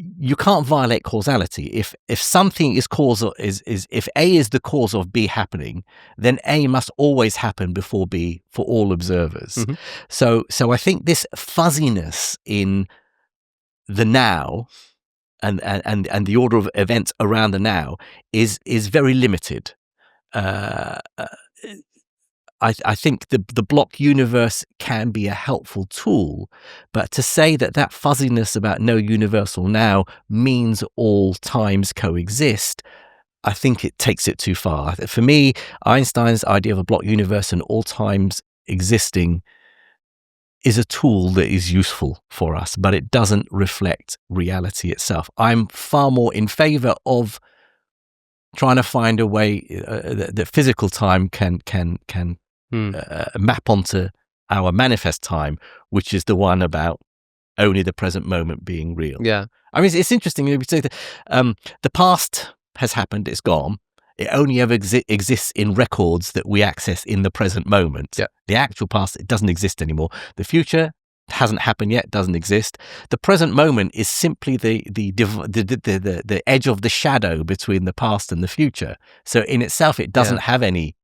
you can't violate causality. If something is causal, is if A is the cause of B happening, then A must always happen before B for all observers. Mm-hmm. So I think this fuzziness in the now and the order of events around the now is very limited. I think the block universe can be a helpful tool, but to say that fuzziness about no universal now means all times coexist, I think it takes it too far. For me, Einstein's idea of a block universe and all times existing is a tool that is useful for us, but it doesn't reflect reality itself. I'm far more in favor of trying to find a way that physical time can map onto our manifest time, which is the one about only the present moment being real. Yeah. I mean, it's interesting. We say that the past has happened, it's gone. It only ever exists in records that we access in the present moment. Yeah. The actual past, it doesn't exist anymore. The future hasn't happened yet, doesn't exist. The present moment is simply the edge of the shadow between the past and the future. So in itself, it doesn't have any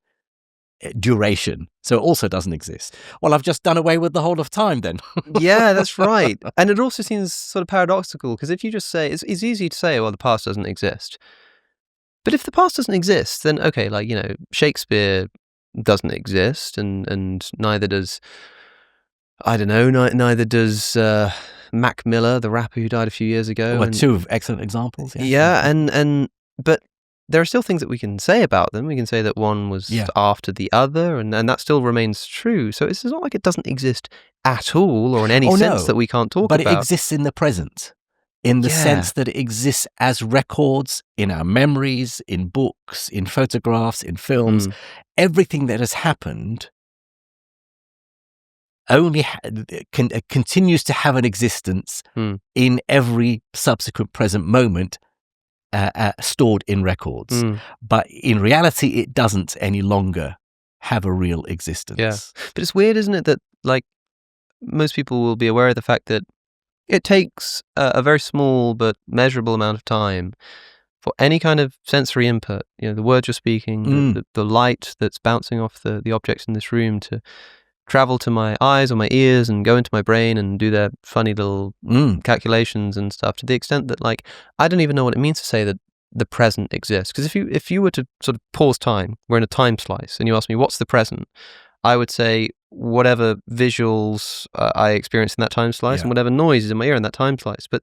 duration, so it also doesn't exist. Well, I've just done away with the whole of time then. Yeah, that's right. And it also seems sort of paradoxical, because if you just say, it's easy to say, well, the past doesn't exist. But if the past doesn't exist, then okay, like, you know, Shakespeare doesn't exist, and neither does, I don't know, neither does Mac Miller, the rapper who died a few years ago. Well, two excellent examples. Yeah, but there are still things that we can say about them. We can say that one was after the other, and that still remains true. So it's not like it doesn't exist at all, or in any sense that we can't talk about. But it exists in the present, in the sense that it exists as records in our memories, in books, in photographs, in films. Everything that has happened only continues to have an existence in every subsequent present moment, stored in records. But in reality, it doesn't any longer have a real existence. Yeah. But it's weird, isn't it, that like most people will be aware of the fact that it takes a very small but measurable amount of time for any kind of sensory input, you know, the words you're speaking, the light that's bouncing off the objects in this room, to travel to my eyes or my ears and go into my brain and do their funny little calculations and stuff, to the extent that, like, I don't even know what it means to say that the present exists. Because if you were to sort of pause time, we're in a time slice, and you ask me what's the present, I would say whatever visuals I experience in that time slice and whatever noise is in my ear in that time slice. But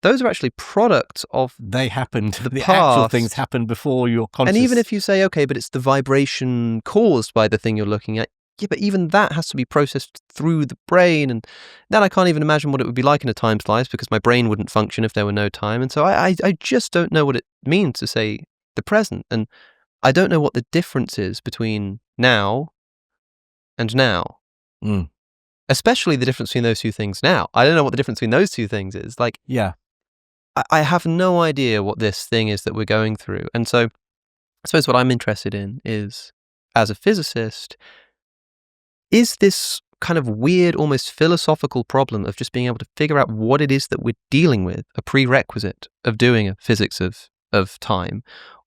those are actually products of they happened. The past. Actual things happened before your conscious. And even if you say, okay, but it's the vibration caused by the thing you're looking at, yeah, but even that has to be processed through the brain, and then I can't even imagine what it would be like in a time slice, because my brain wouldn't function if there were no time. And so I just don't know what it means to say the present, and I don't know what the difference is between now and now. Especially the difference between those two things now. I don't know what the difference between those two things is. Like, I have no idea what this thing is that we're going through. And so I suppose what I'm interested in is, as a physicist, is this kind of weird, almost philosophical problem of just being able to figure out what it is that we're dealing with, a prerequisite of doing a physics of time?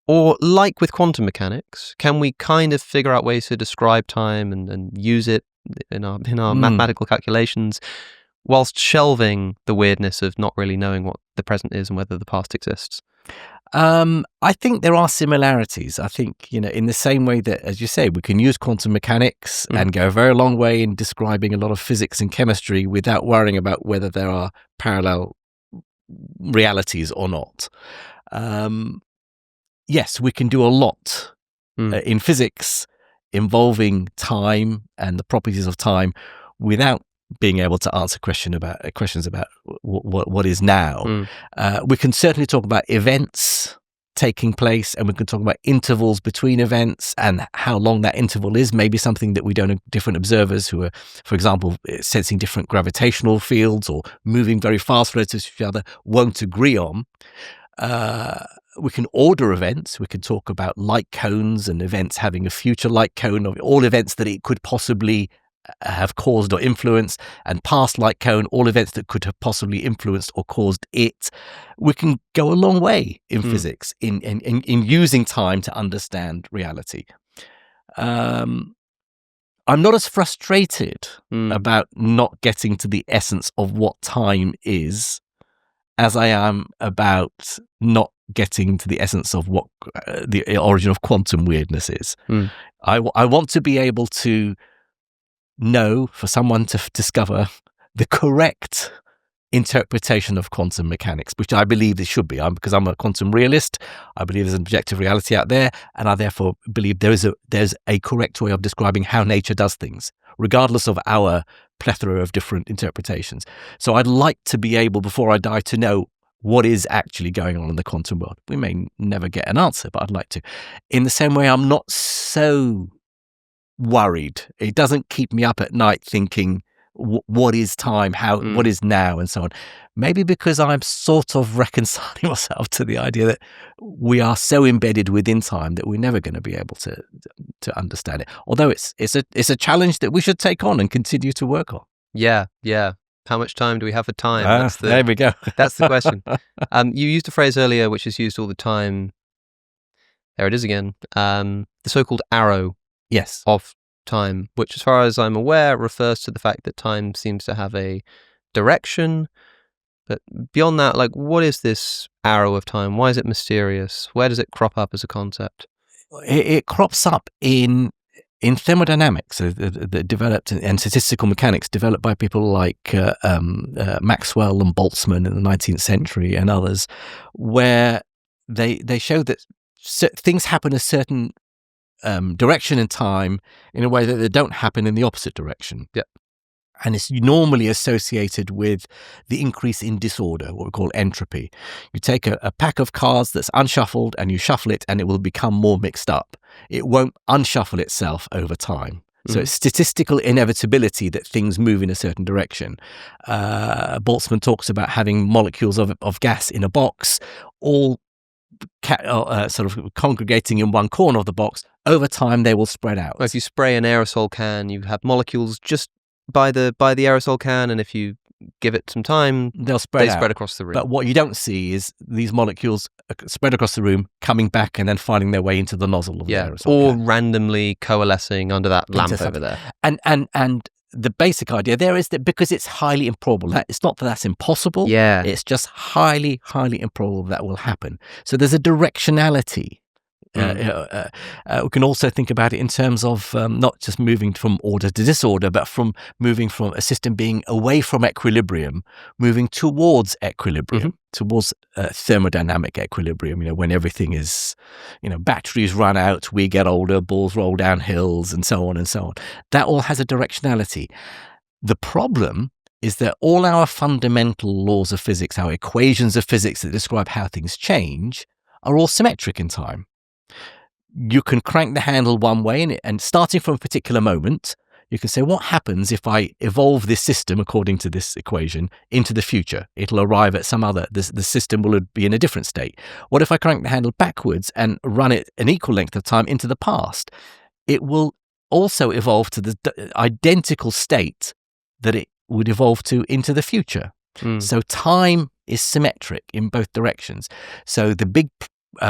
Or, like with quantum mechanics, can we kind of figure out ways to describe time and use it in our mathematical calculations, whilst shelving the weirdness of not really knowing what the present is and whether the past exists? I think there are similarities. I think, you know, in the same way that, as you say, we can use quantum mechanics and go a very long way in describing a lot of physics and chemistry without worrying about whether there are parallel realities or not. Yes, we can do a lot in physics involving time and the properties of time without being able to answer questions about what is now. We can certainly talk about events taking place, and we can talk about intervals between events and how long that interval is. Maybe something that we don't know, different observers who are, for example, sensing different gravitational fields or moving very fast relative to each other won't agree on. We can order events. We can talk about light cones and events having a future light cone, of all events that it could possibly have caused or influenced, and past light cone, all events that could have possibly influenced or caused it. We can go a long way in physics in using time to understand reality. I'm not as frustrated about not getting to the essence of what time is as I am about not getting to the essence of what the origin of quantum weirdness is. I want to be able to know, for someone to discover the correct interpretation of quantum mechanics, which I believe it should be. Because I'm a quantum realist, I believe there's an objective reality out there, and I therefore believe there's a correct way of describing how nature does things, regardless of our plethora of different interpretations. So I'd like to be able, before I die, to know what is actually going on in the quantum world. We may never get an answer, but I'd like to. In the same way, I'm not so worried. It doesn't keep me up at night thinking, what is time, what is now, and so on. Maybe because I'm sort of reconciling myself to the idea that we are so embedded within time that we're never going to be able to understand it. Although it's a challenge that we should take on and continue to work on. Yeah. How much time do we have for time? There we go. That's the question. You used a phrase earlier which is used all the time. There it is again. The so-called arrow. Yes. Of time, which, as far as I'm aware, refers to the fact that time seems to have a direction. But beyond that, like, what is this arrow of time? Why is it mysterious? Where does it crop up as a concept? It crops up in thermodynamics, developed, and statistical mechanics developed by people like Maxwell and Boltzmann in the 19th century and others, where they show that things happen a certain direction in time in a way that they don't happen in the opposite direction. Yeah. And it's normally associated with the increase in disorder, what we call entropy. You take a pack of cards that's unshuffled and you shuffle it and it will become more mixed up. It won't unshuffle itself over time. So it's statistical inevitability that things move in a certain direction. Boltzmann talks about having molecules of gas in a box, all sort of congregating in one corner of the box. Over time, they will spread out. Well, if you spray an aerosol can, you have molecules just by the aerosol can, and if you give it some time, they spread across the room. But what you don't see is these molecules spread across the room, coming back and then finding their way into the nozzle of the aerosol or can. Randomly coalescing under that lamp over there. And the basic idea there is that because it's highly improbable, it's not that that's impossible. Yeah. It's just highly, highly improbable that will happen. So there's a directionality. We can also think about it in terms of not just moving from order to disorder, but from moving from a system being away from equilibrium, moving towards equilibrium, towards thermodynamic equilibrium. When everything is, batteries run out, we get older, balls roll down hills, and so on and so on. That all has a directionality. The problem is that all our fundamental laws of physics, our equations of physics that describe how things change, are all symmetric in time. You can crank the handle one way, and starting from a particular moment, you can say, what happens if I evolve this system according to this equation into the future? It'll arrive at the system will be in a different state. What if I crank the handle backwards and run it an equal length of time into the past? It will also evolve to the identical state that it would evolve to into the future. So time is symmetric in both directions. So the big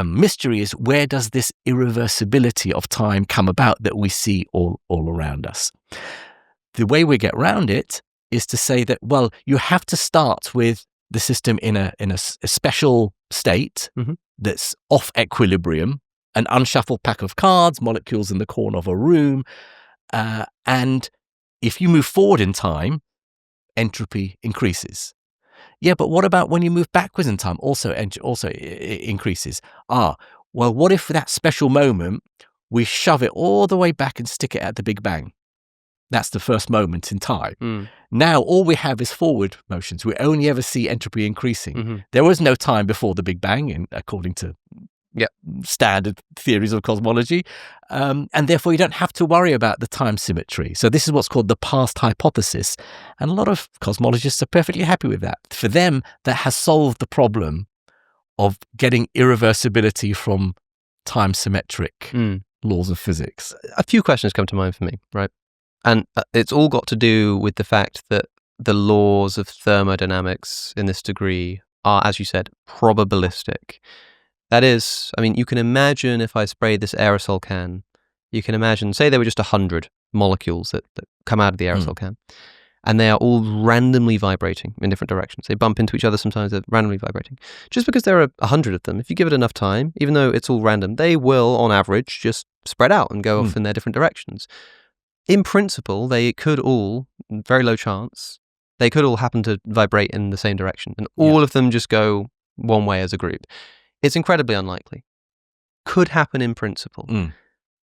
mystery is, where does this irreversibility of time come about that we see all around us? The way we get around it is to say that, well, you have to start with the system in a special state that's off equilibrium, an unshuffled pack of cards, molecules in the corner of a room, and if you move forward in time, entropy increases. Yeah, but what about when you move backwards in time? Also increases. Well, what if for that special moment we shove it all the way back and stick it at the Big Bang? That's the first moment in time. Now all we have is forward motions. We only ever see entropy increasing. There was no time before the Big Bang, according to standard theories of cosmology, and therefore you don't have to worry about the time symmetry. So this is what's called the past hypothesis, and a lot of cosmologists are perfectly happy with that. For them, that has solved the problem of getting irreversibility from time symmetric laws of physics. A few questions come to mind for me, right? And it's all got to do with the fact that the laws of thermodynamics in this degree are, as you said, probabilistic. That is, I mean, you can imagine if I sprayed this aerosol can, you can imagine, say there were just 100 molecules that come out of the aerosol can, and they are all randomly vibrating in different directions. They bump into each other sometimes, they're randomly vibrating. Just because there are 100 of them, if you give it enough time, even though it's all random, they will, on average, just spread out and go off in their different directions. In principle, they could all, very low chance, they could all happen to vibrate in the same direction, and all of them just go one way as a group. It's incredibly unlikely. Could happen in principle.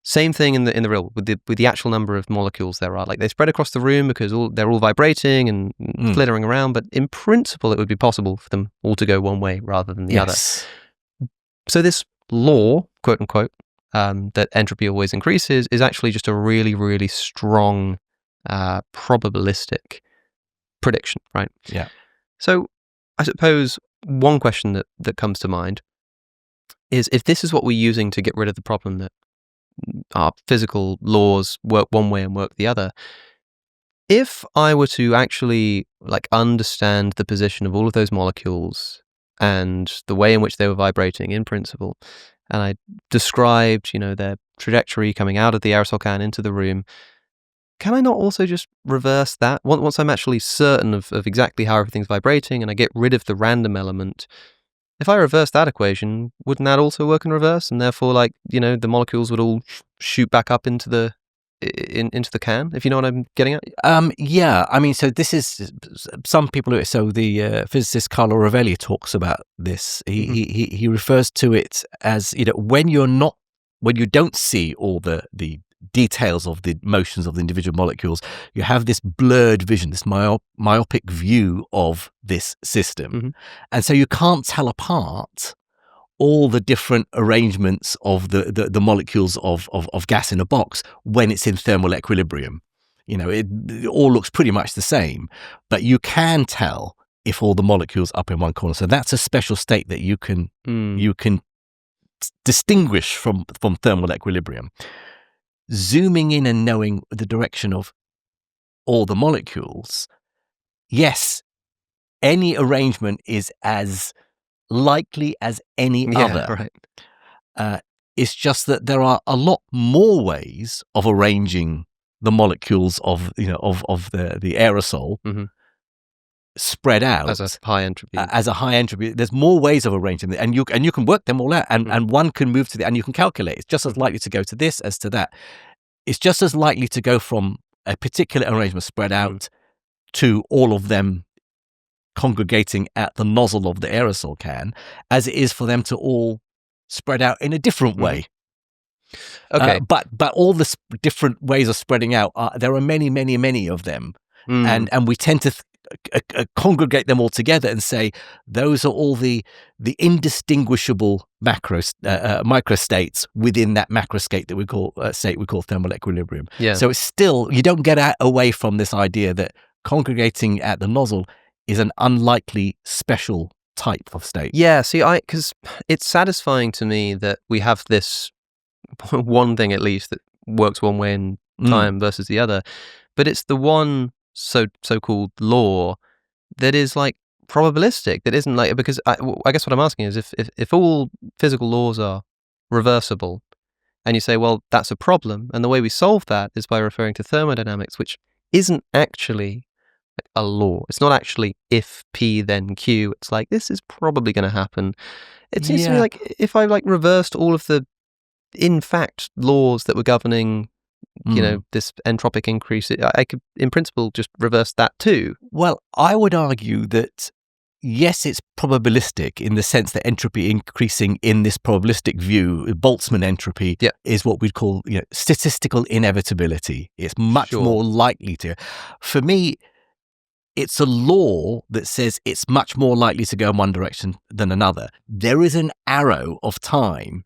Same thing in the real, with the actual number of molecules there are. Like, they spread across the room because they're all vibrating and flittering around, but in principle it would be possible for them all to go one way rather than the other. So this law, quote unquote, that entropy always increases is actually just a really, really strong probabilistic prediction, right? Yeah. So I suppose one question that comes to mind is, if this is what we're using to get rid of the problem that our physical laws work one way and work the other, if I were to actually understand the position of all of those molecules and the way in which they were vibrating in principle, and I described, their trajectory coming out of the aerosol can into the room, can I not also just reverse that? Once I'm actually certain of exactly how everything's vibrating and I get rid of the random element, if I reverse that equation, wouldn't that also work in reverse? And therefore, the molecules would all shoot back up into the can, if you know what I'm getting at? Yeah. I mean, so this is, some people, so the physicist Carlo Rovelli talks about this. He refers to it as, when you don't see all the details of the motions of the individual molecules, you have this blurred vision, this myopic view of this system. And so you can't tell apart all the different arrangements of the molecules of gas in a box when it's in thermal equilibrium. It all looks pretty much the same, but you can tell if all the molecules up in one corner. So that's a special state that you can distinguish from thermal equilibrium. Zooming in and knowing the direction of all the molecules, yes, any arrangement is as likely as any other. Right. It's just that there are a lot more ways of arranging the molecules of the aerosol spread out as a high entropy. There's more ways of arranging it, and you can work them all out, and one can move to and you can calculate. It's just as likely to go to this as to that. It's just as likely to go from a particular arrangement spread out to all of them congregating at the nozzle of the aerosol can as it is for them to all spread out in a different way. Okay. But all the different ways of spreading out, there are many, many, many of them. And we tend to congregate them all together and say those are all the indistinguishable microstates within that macrostate that we call thermal equilibrium. Yeah. So it's still, you don't get away from this idea that congregating at the nozzle is an unlikely special type of state. Yeah, see, because it's satisfying to me that we have this one thing at least that works one way in time versus the other, but it's the one so-called law that is probabilistic, that isn't because I guess what I'm asking is if all physical laws are reversible, and you say, well, that's a problem, and the way we solve that is by referring to thermodynamics, which isn't actually a law. It's not actually if P then Q. It's this is probably going to happen. It seems to me if I reversed all of the in fact laws that were governing this entropic increase, I could in principle just reverse that too. Well, I would argue that yes, it's probabilistic in the sense that entropy increasing in this probabilistic view, Boltzmann entropy, is what we'd call statistical inevitability. It's much more likely to. For me, it's a law that says it's much more likely to go in one direction than another. There is an arrow of time.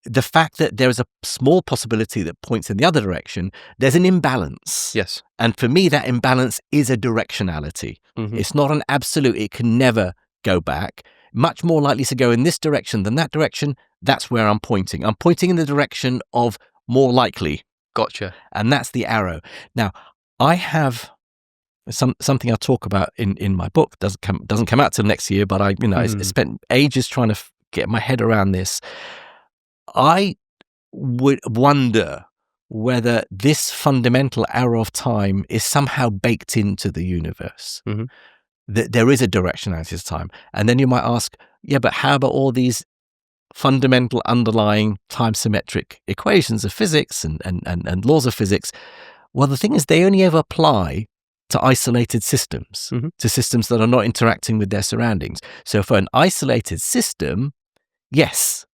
The fact that there is a small possibility that points in the other direction, there's an imbalance. Yes. And for me, that imbalance is a directionality. It's not an absolute. It can never go back. Much more likely to go in this direction than that direction. That's where I'm pointing. I'm pointing in the direction of more likely. Gotcha. And that's the arrow. Now, I have something I talk about in my book. Doesn't come out till next year, but I spent ages trying to get my head around this. I would wonder whether this fundamental arrow of time is somehow baked into the universe. Mm-hmm. That there is a directionality of time. And then you might ask, yeah, but how about all these fundamental underlying time symmetric equations of physics and laws of physics? Well, the thing is, they only ever apply to isolated systems, mm-hmm. to systems that are not interacting with their surroundings. So for an isolated system, yes,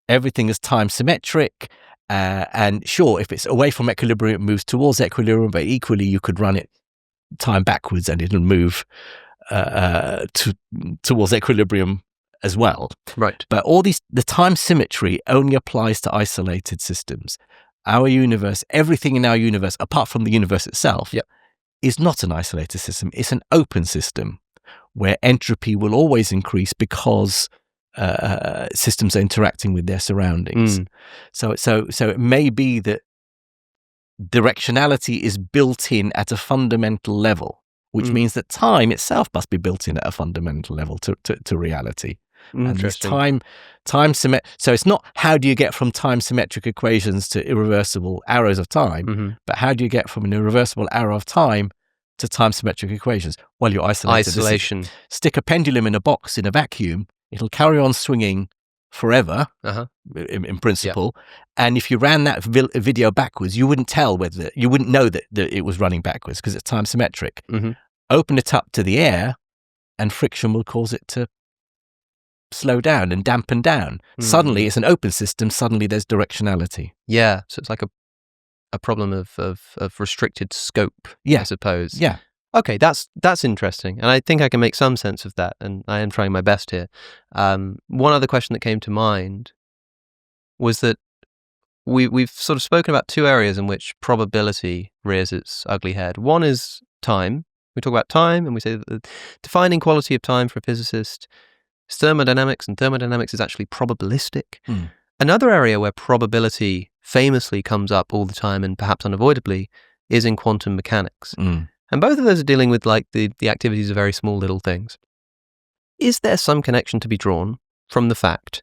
everything is time symmetric. And sure, if it's away from equilibrium, it moves towards equilibrium, but equally you could run it time backwards and it'll move towards equilibrium as well. Right. But the time symmetry only applies to isolated systems. Our universe, everything in our universe, apart from the universe itself, is not an isolated system. It's an open system where entropy will always increase because systems are interacting with their surroundings. So it may be that directionality is built in at a fundamental level, which means that time itself must be built in at a fundamental level to reality. And this time so it's not how do you get from time symmetric equations to irreversible arrows of time, but how do you get from an irreversible arrow of time to time symmetric equations? Well, you're isolated. Isolation. Stick a pendulum in a box in a vacuum, it'll carry on swinging forever, in principle. And if you ran that video backwards, you wouldn't know that it was running backwards because it's time symmetric. Open it up to the air, and friction will cause it to slow down and dampen down. Suddenly, it's an open system. Suddenly, there's directionality. Yeah, so it's like a problem of restricted scope, I suppose. Yeah. Okay, that's interesting, and I think I can make some sense of that, and I am trying my best here. One other question that came to mind was that we've sort of spoken about two areas in which probability rears its ugly head. One is time. We talk about time, and we say that the defining quality of time for a physicist is thermodynamics, and thermodynamics is actually probabilistic. Another area where probability famously comes up all the time, and perhaps unavoidably, is in quantum mechanics. And both of those are dealing with like the activities of very small little things. Is there some connection to be drawn from the fact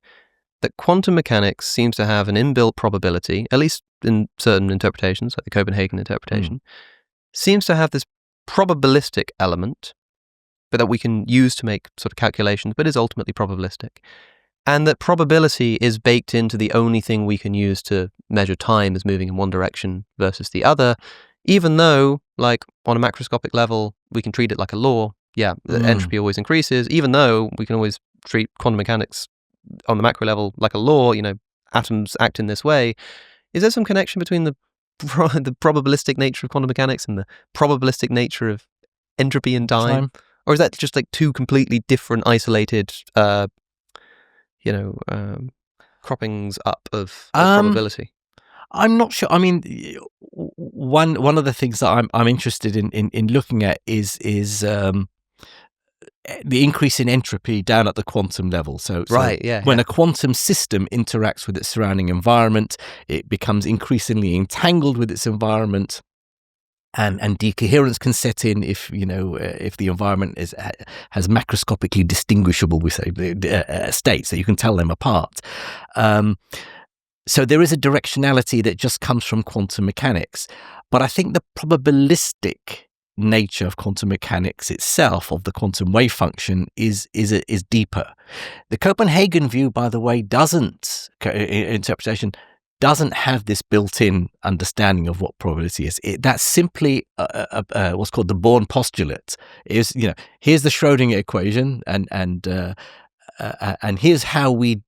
that quantum mechanics seems to have an inbuilt probability, at least in certain interpretations, like the Copenhagen interpretation, seems to have this probabilistic element, but that we can use to make sort of calculations, but is ultimately probabilistic. And that probability is baked into the only thing we can use to measure time as moving in one direction versus the other, even though, like, on a macroscopic level, we can treat it like a law. Yeah, the entropy always increases, even though we can always treat quantum mechanics on the macro level like a law, atoms act in this way. Is there some connection between the probabilistic nature of quantum mechanics and the probabilistic nature of entropy and time? Or is that just like two completely different, isolated, croppings up of probability? I'm not sure. I mean, one of the things that I'm interested in looking at is the increase in entropy down at the quantum level. So when a quantum system interacts with its surrounding environment, it becomes increasingly entangled with its environment, and decoherence can set in if the environment has macroscopically distinguishable, we say, states that you can tell them apart. So there is a directionality that just comes from quantum mechanics. But I think the probabilistic nature of quantum mechanics itself, of the quantum wave function, is deeper. The Copenhagen view, by the way, interpretation doesn't have this built-in understanding of what probability is. That's simply what's called the Born postulate. Here's the Schrödinger equation, and here's how we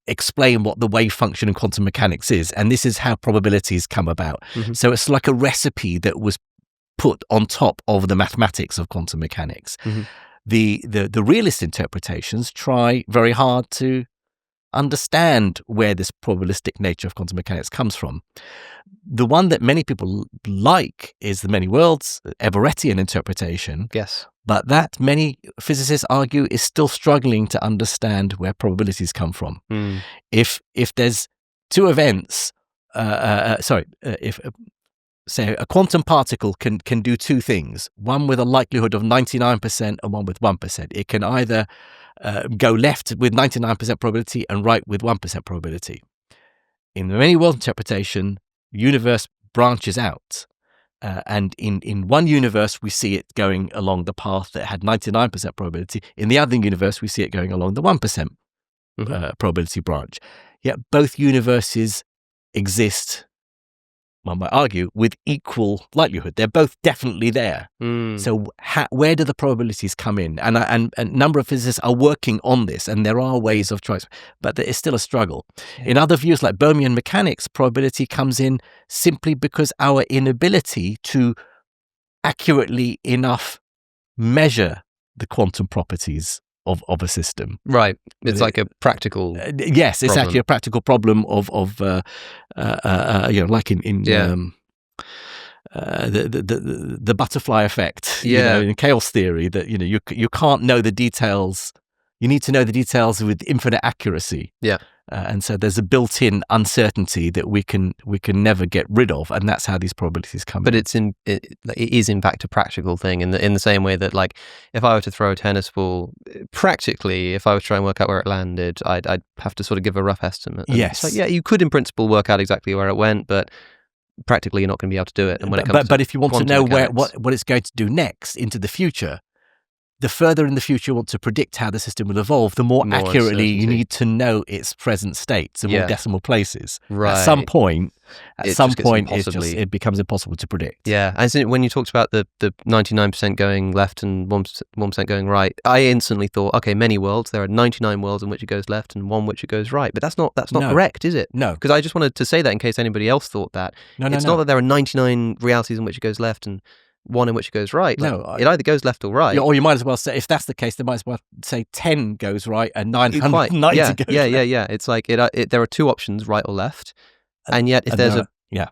explain what the wave function in quantum mechanics is, and this is how probabilities come about. So it's like a recipe that was put on top of the mathematics of quantum mechanics. The realist interpretations try very hard to understand where this probabilistic nature of quantum mechanics comes from. The one that many people like is the many worlds Everettian interpretation. Yes. But that, many physicists argue, is still struggling to understand where probabilities come from. If there's two events, if say a quantum particle can do two things, one with a likelihood of 99% and one with 1%. It can either go left with 99% probability and right with 1% probability. In the many worlds interpretation, the universe branches out. And in one universe, we see it going along the path that had 99% probability. In the other universe, we see it going along the 1% probability branch. Yet both universes exist, one might argue, with equal likelihood. They're both definitely there. So where do the probabilities come in? And a number of physicists are working on this, and there are ways of trying, but it's still a struggle. In other views, like Bohmian mechanics, probability comes in simply because our inability to accurately enough measure the quantum properties of a system. Right. It's like a practical yes, it's problem. actually a practical problem of like in the butterfly effect, in chaos theory, that you can't know the details. You need to know the details with infinite accuracy. Yeah. And so there's a built-in uncertainty that we can never get rid of, and that's how these probabilities come. But in. it is in fact a practical thing in the same way that, like, if I were to throw a tennis ball, practically, if I was trying to work out where it landed, I'd have to sort of give a rough estimate. And yes. So you could in principle work out exactly where it went, but practically you're not going to be able to do it. And when it comes but if you want to know mechanics, what it's going to do next into the future, the further in the future you want to predict how the system will evolve, the more accurately you need to know its present state, so more decimal places. Right. At some point, it becomes impossible to predict. Yeah, and so when you talked about the 99% going left and 1% going right, I instantly thought, okay, many worlds. There are 99 worlds in which it goes left and one which it goes right. But that's not correct, is it? No, because I just wanted to say that in case anybody else thought that. It's not that there are 99 realities in which it goes left and one in which it goes right. Like, it either goes left or right. Or you might as well say, if that's the case, they might as well say 10 goes right and 990 goes right. Yeah. It's like there are two options, right or left. And yet if there's a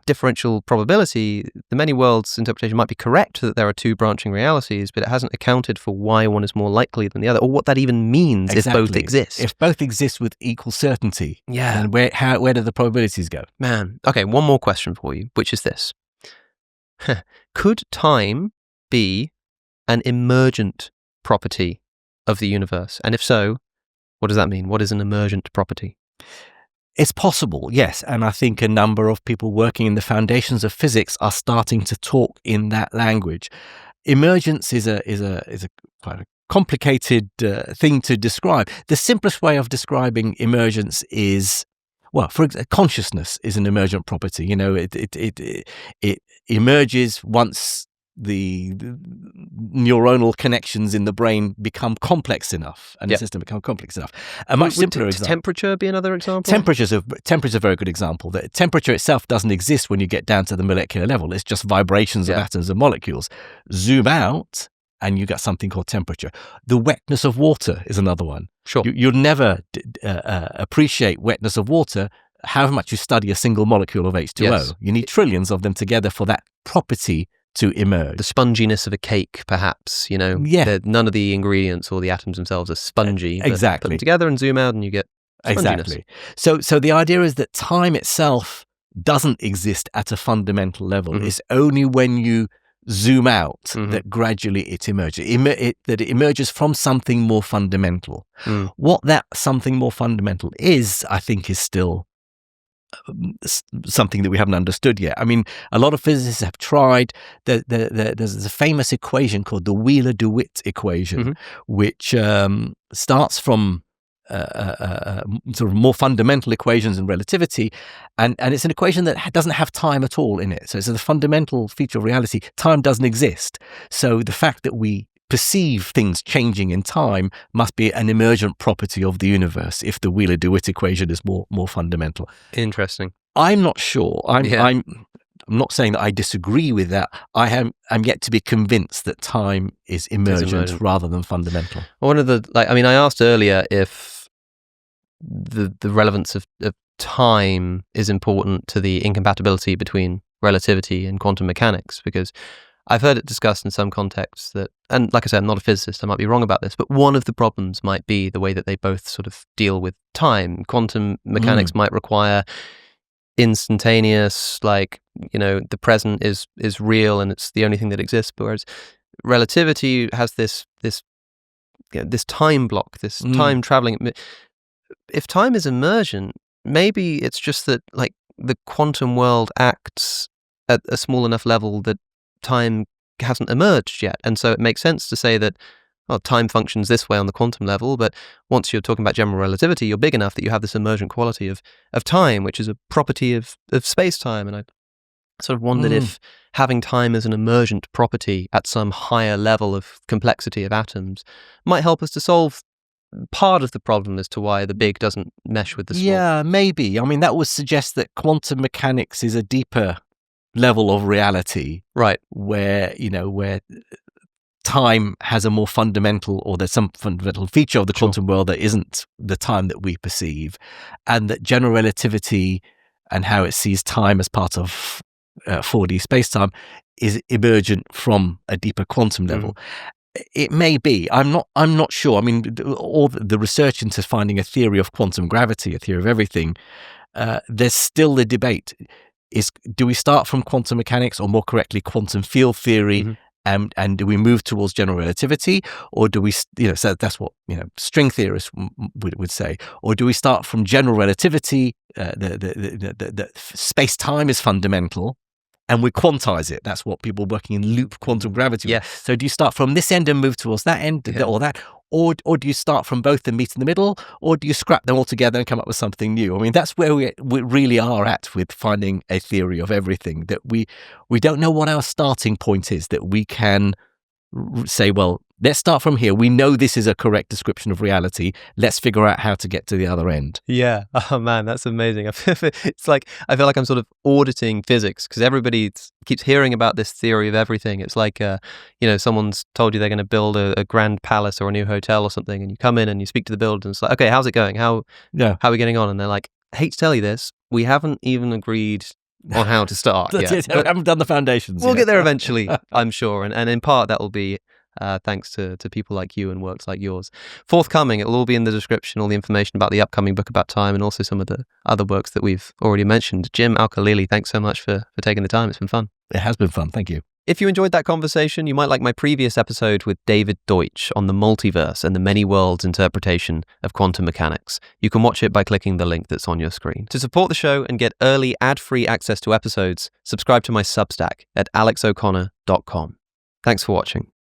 differential probability, the many worlds interpretation might be correct that there are two branching realities, but it hasn't accounted for why one is more likely than the other, or what that even means if both exist. If both exist with equal certainty, then where do the probabilities go? Man, okay, one more question for you, which is this. Could time be an emergent property of the universe? And if so, what does that mean? What is an emergent property? It's possible, yes. And I think a number of people working in the foundations of physics are starting to talk in that language. Emergence is a quite a complicated thing to describe. The simplest way of describing emergence is, well, for example, consciousness is an emergent property. It emerges once the neuronal connections in the brain become complex enough, and the system become complex enough. A much simpler example. Temperature be another example? Temperature's a very good example. The temperature itself doesn't exist when you get down to the molecular level. It's just vibrations of atoms and molecules. Zoom out, and you got something called temperature. The wetness of water is another one. Sure. You'll never appreciate wetness of water however much you study a single molecule of H2O. Yes. You need trillions of them together for that property to emerge. The sponginess of a cake, perhaps, none of the ingredients or the atoms themselves are spongy. Exactly. Put them together and zoom out and you get sponginess. Exactly. So the idea is that time itself doesn't exist at a fundamental level. It's only when you zoom out that gradually it emerges. That it emerges from something more fundamental. What that something more fundamental is, I think, is still something that we haven't understood yet. I mean, a lot of physicists have tried. There's a famous equation called the Wheeler-DeWitt equation, which starts from sort of more fundamental equations in relativity, and it's an equation that doesn't have time at all in it. So it's a fundamental feature of reality. Time doesn't exist. So the fact that we perceive things changing in time must be an emergent property of the universe if the Wheeler-DeWitt equation is more fundamental. Interesting. I'm not sure. I'm not saying that I disagree with that. I'm yet to be convinced that time is emergent rather than fundamental. One of I asked earlier if the relevance of time is important to the incompatibility between relativity and quantum mechanics, because I've heard it discussed in some contexts that, and like I said, I'm not a physicist, I might be wrong about this, but one of the problems might be the way that they both sort of deal with time. Quantum mechanics might require instantaneous, like, the present is real and it's the only thing that exists. But whereas relativity has this time block, this time traveling. If time is emergent, maybe it's just that, like, the quantum world acts at a small enough level that time hasn't emerged yet. And so it makes sense to say that, well, time functions this way on the quantum level, but once you're talking about general relativity, you're big enough that you have this emergent quality of time, which is a property of space-time. And I sort of wondered if having time as an emergent property at some higher level of complexity of atoms might help us to solve part of the problem as to why the big doesn't mesh with the small. Yeah, maybe. I mean, that would suggest that quantum mechanics is a deeper level of reality, right? Where time has a more fundamental, or there's some fundamental feature of the quantum world that isn't the time that we perceive, and that general relativity and how it sees time as part of 4D space-time is emergent from a deeper quantum level. It may be. I'm not sure. I mean, all the research into finding a theory of quantum gravity, a theory of everything, there's still the debate. Do we start from quantum mechanics, or more correctly, quantum field theory, and do we move towards general relativity, or do we, so that's what string theorists would say, or do we start from general relativity? The space-time is fundamental, and we quantize it. That's what people working in loop quantum gravity. Yes. So do you start from this end and move towards that end, or that? Or do you start from both and meet in the middle? Or do you scrap them all together and come up with something new? I mean, that's where we really are at with finding a theory of everything, that we don't know what our starting point is, that we can say, well, let's start from here. We know this is a correct description of reality. Let's figure out how to get to the other end. Yeah. Oh, man, that's amazing. It's like, I feel like I'm sort of auditing physics, because everybody keeps hearing about this theory of everything. It's like, someone's told you they're going to build a grand palace or a new hotel or something, and you come in and you speak to the builder, and it's like, okay, how's it going? How are we getting on? And they're like, I hate to tell you this, we haven't even agreed on how to start yet. We haven't done the foundations We'll yet. get there eventually, I'm sure. And in part, that will be thanks to people like you and works like yours. Forthcoming, it will all be in the description, all the information about the upcoming book about time, and also some of the other works that we've already mentioned. Jim Al-Khalili, thanks so much for taking the time. It's been fun. It has been fun. Thank you. If you enjoyed that conversation, you might like my previous episode with David Deutsch on the multiverse and the many worlds interpretation of quantum mechanics. You can watch it by clicking the link that's on your screen. To support the show and get early ad-free access to episodes, subscribe to my Substack at alexoconnor.com. Thanks for watching.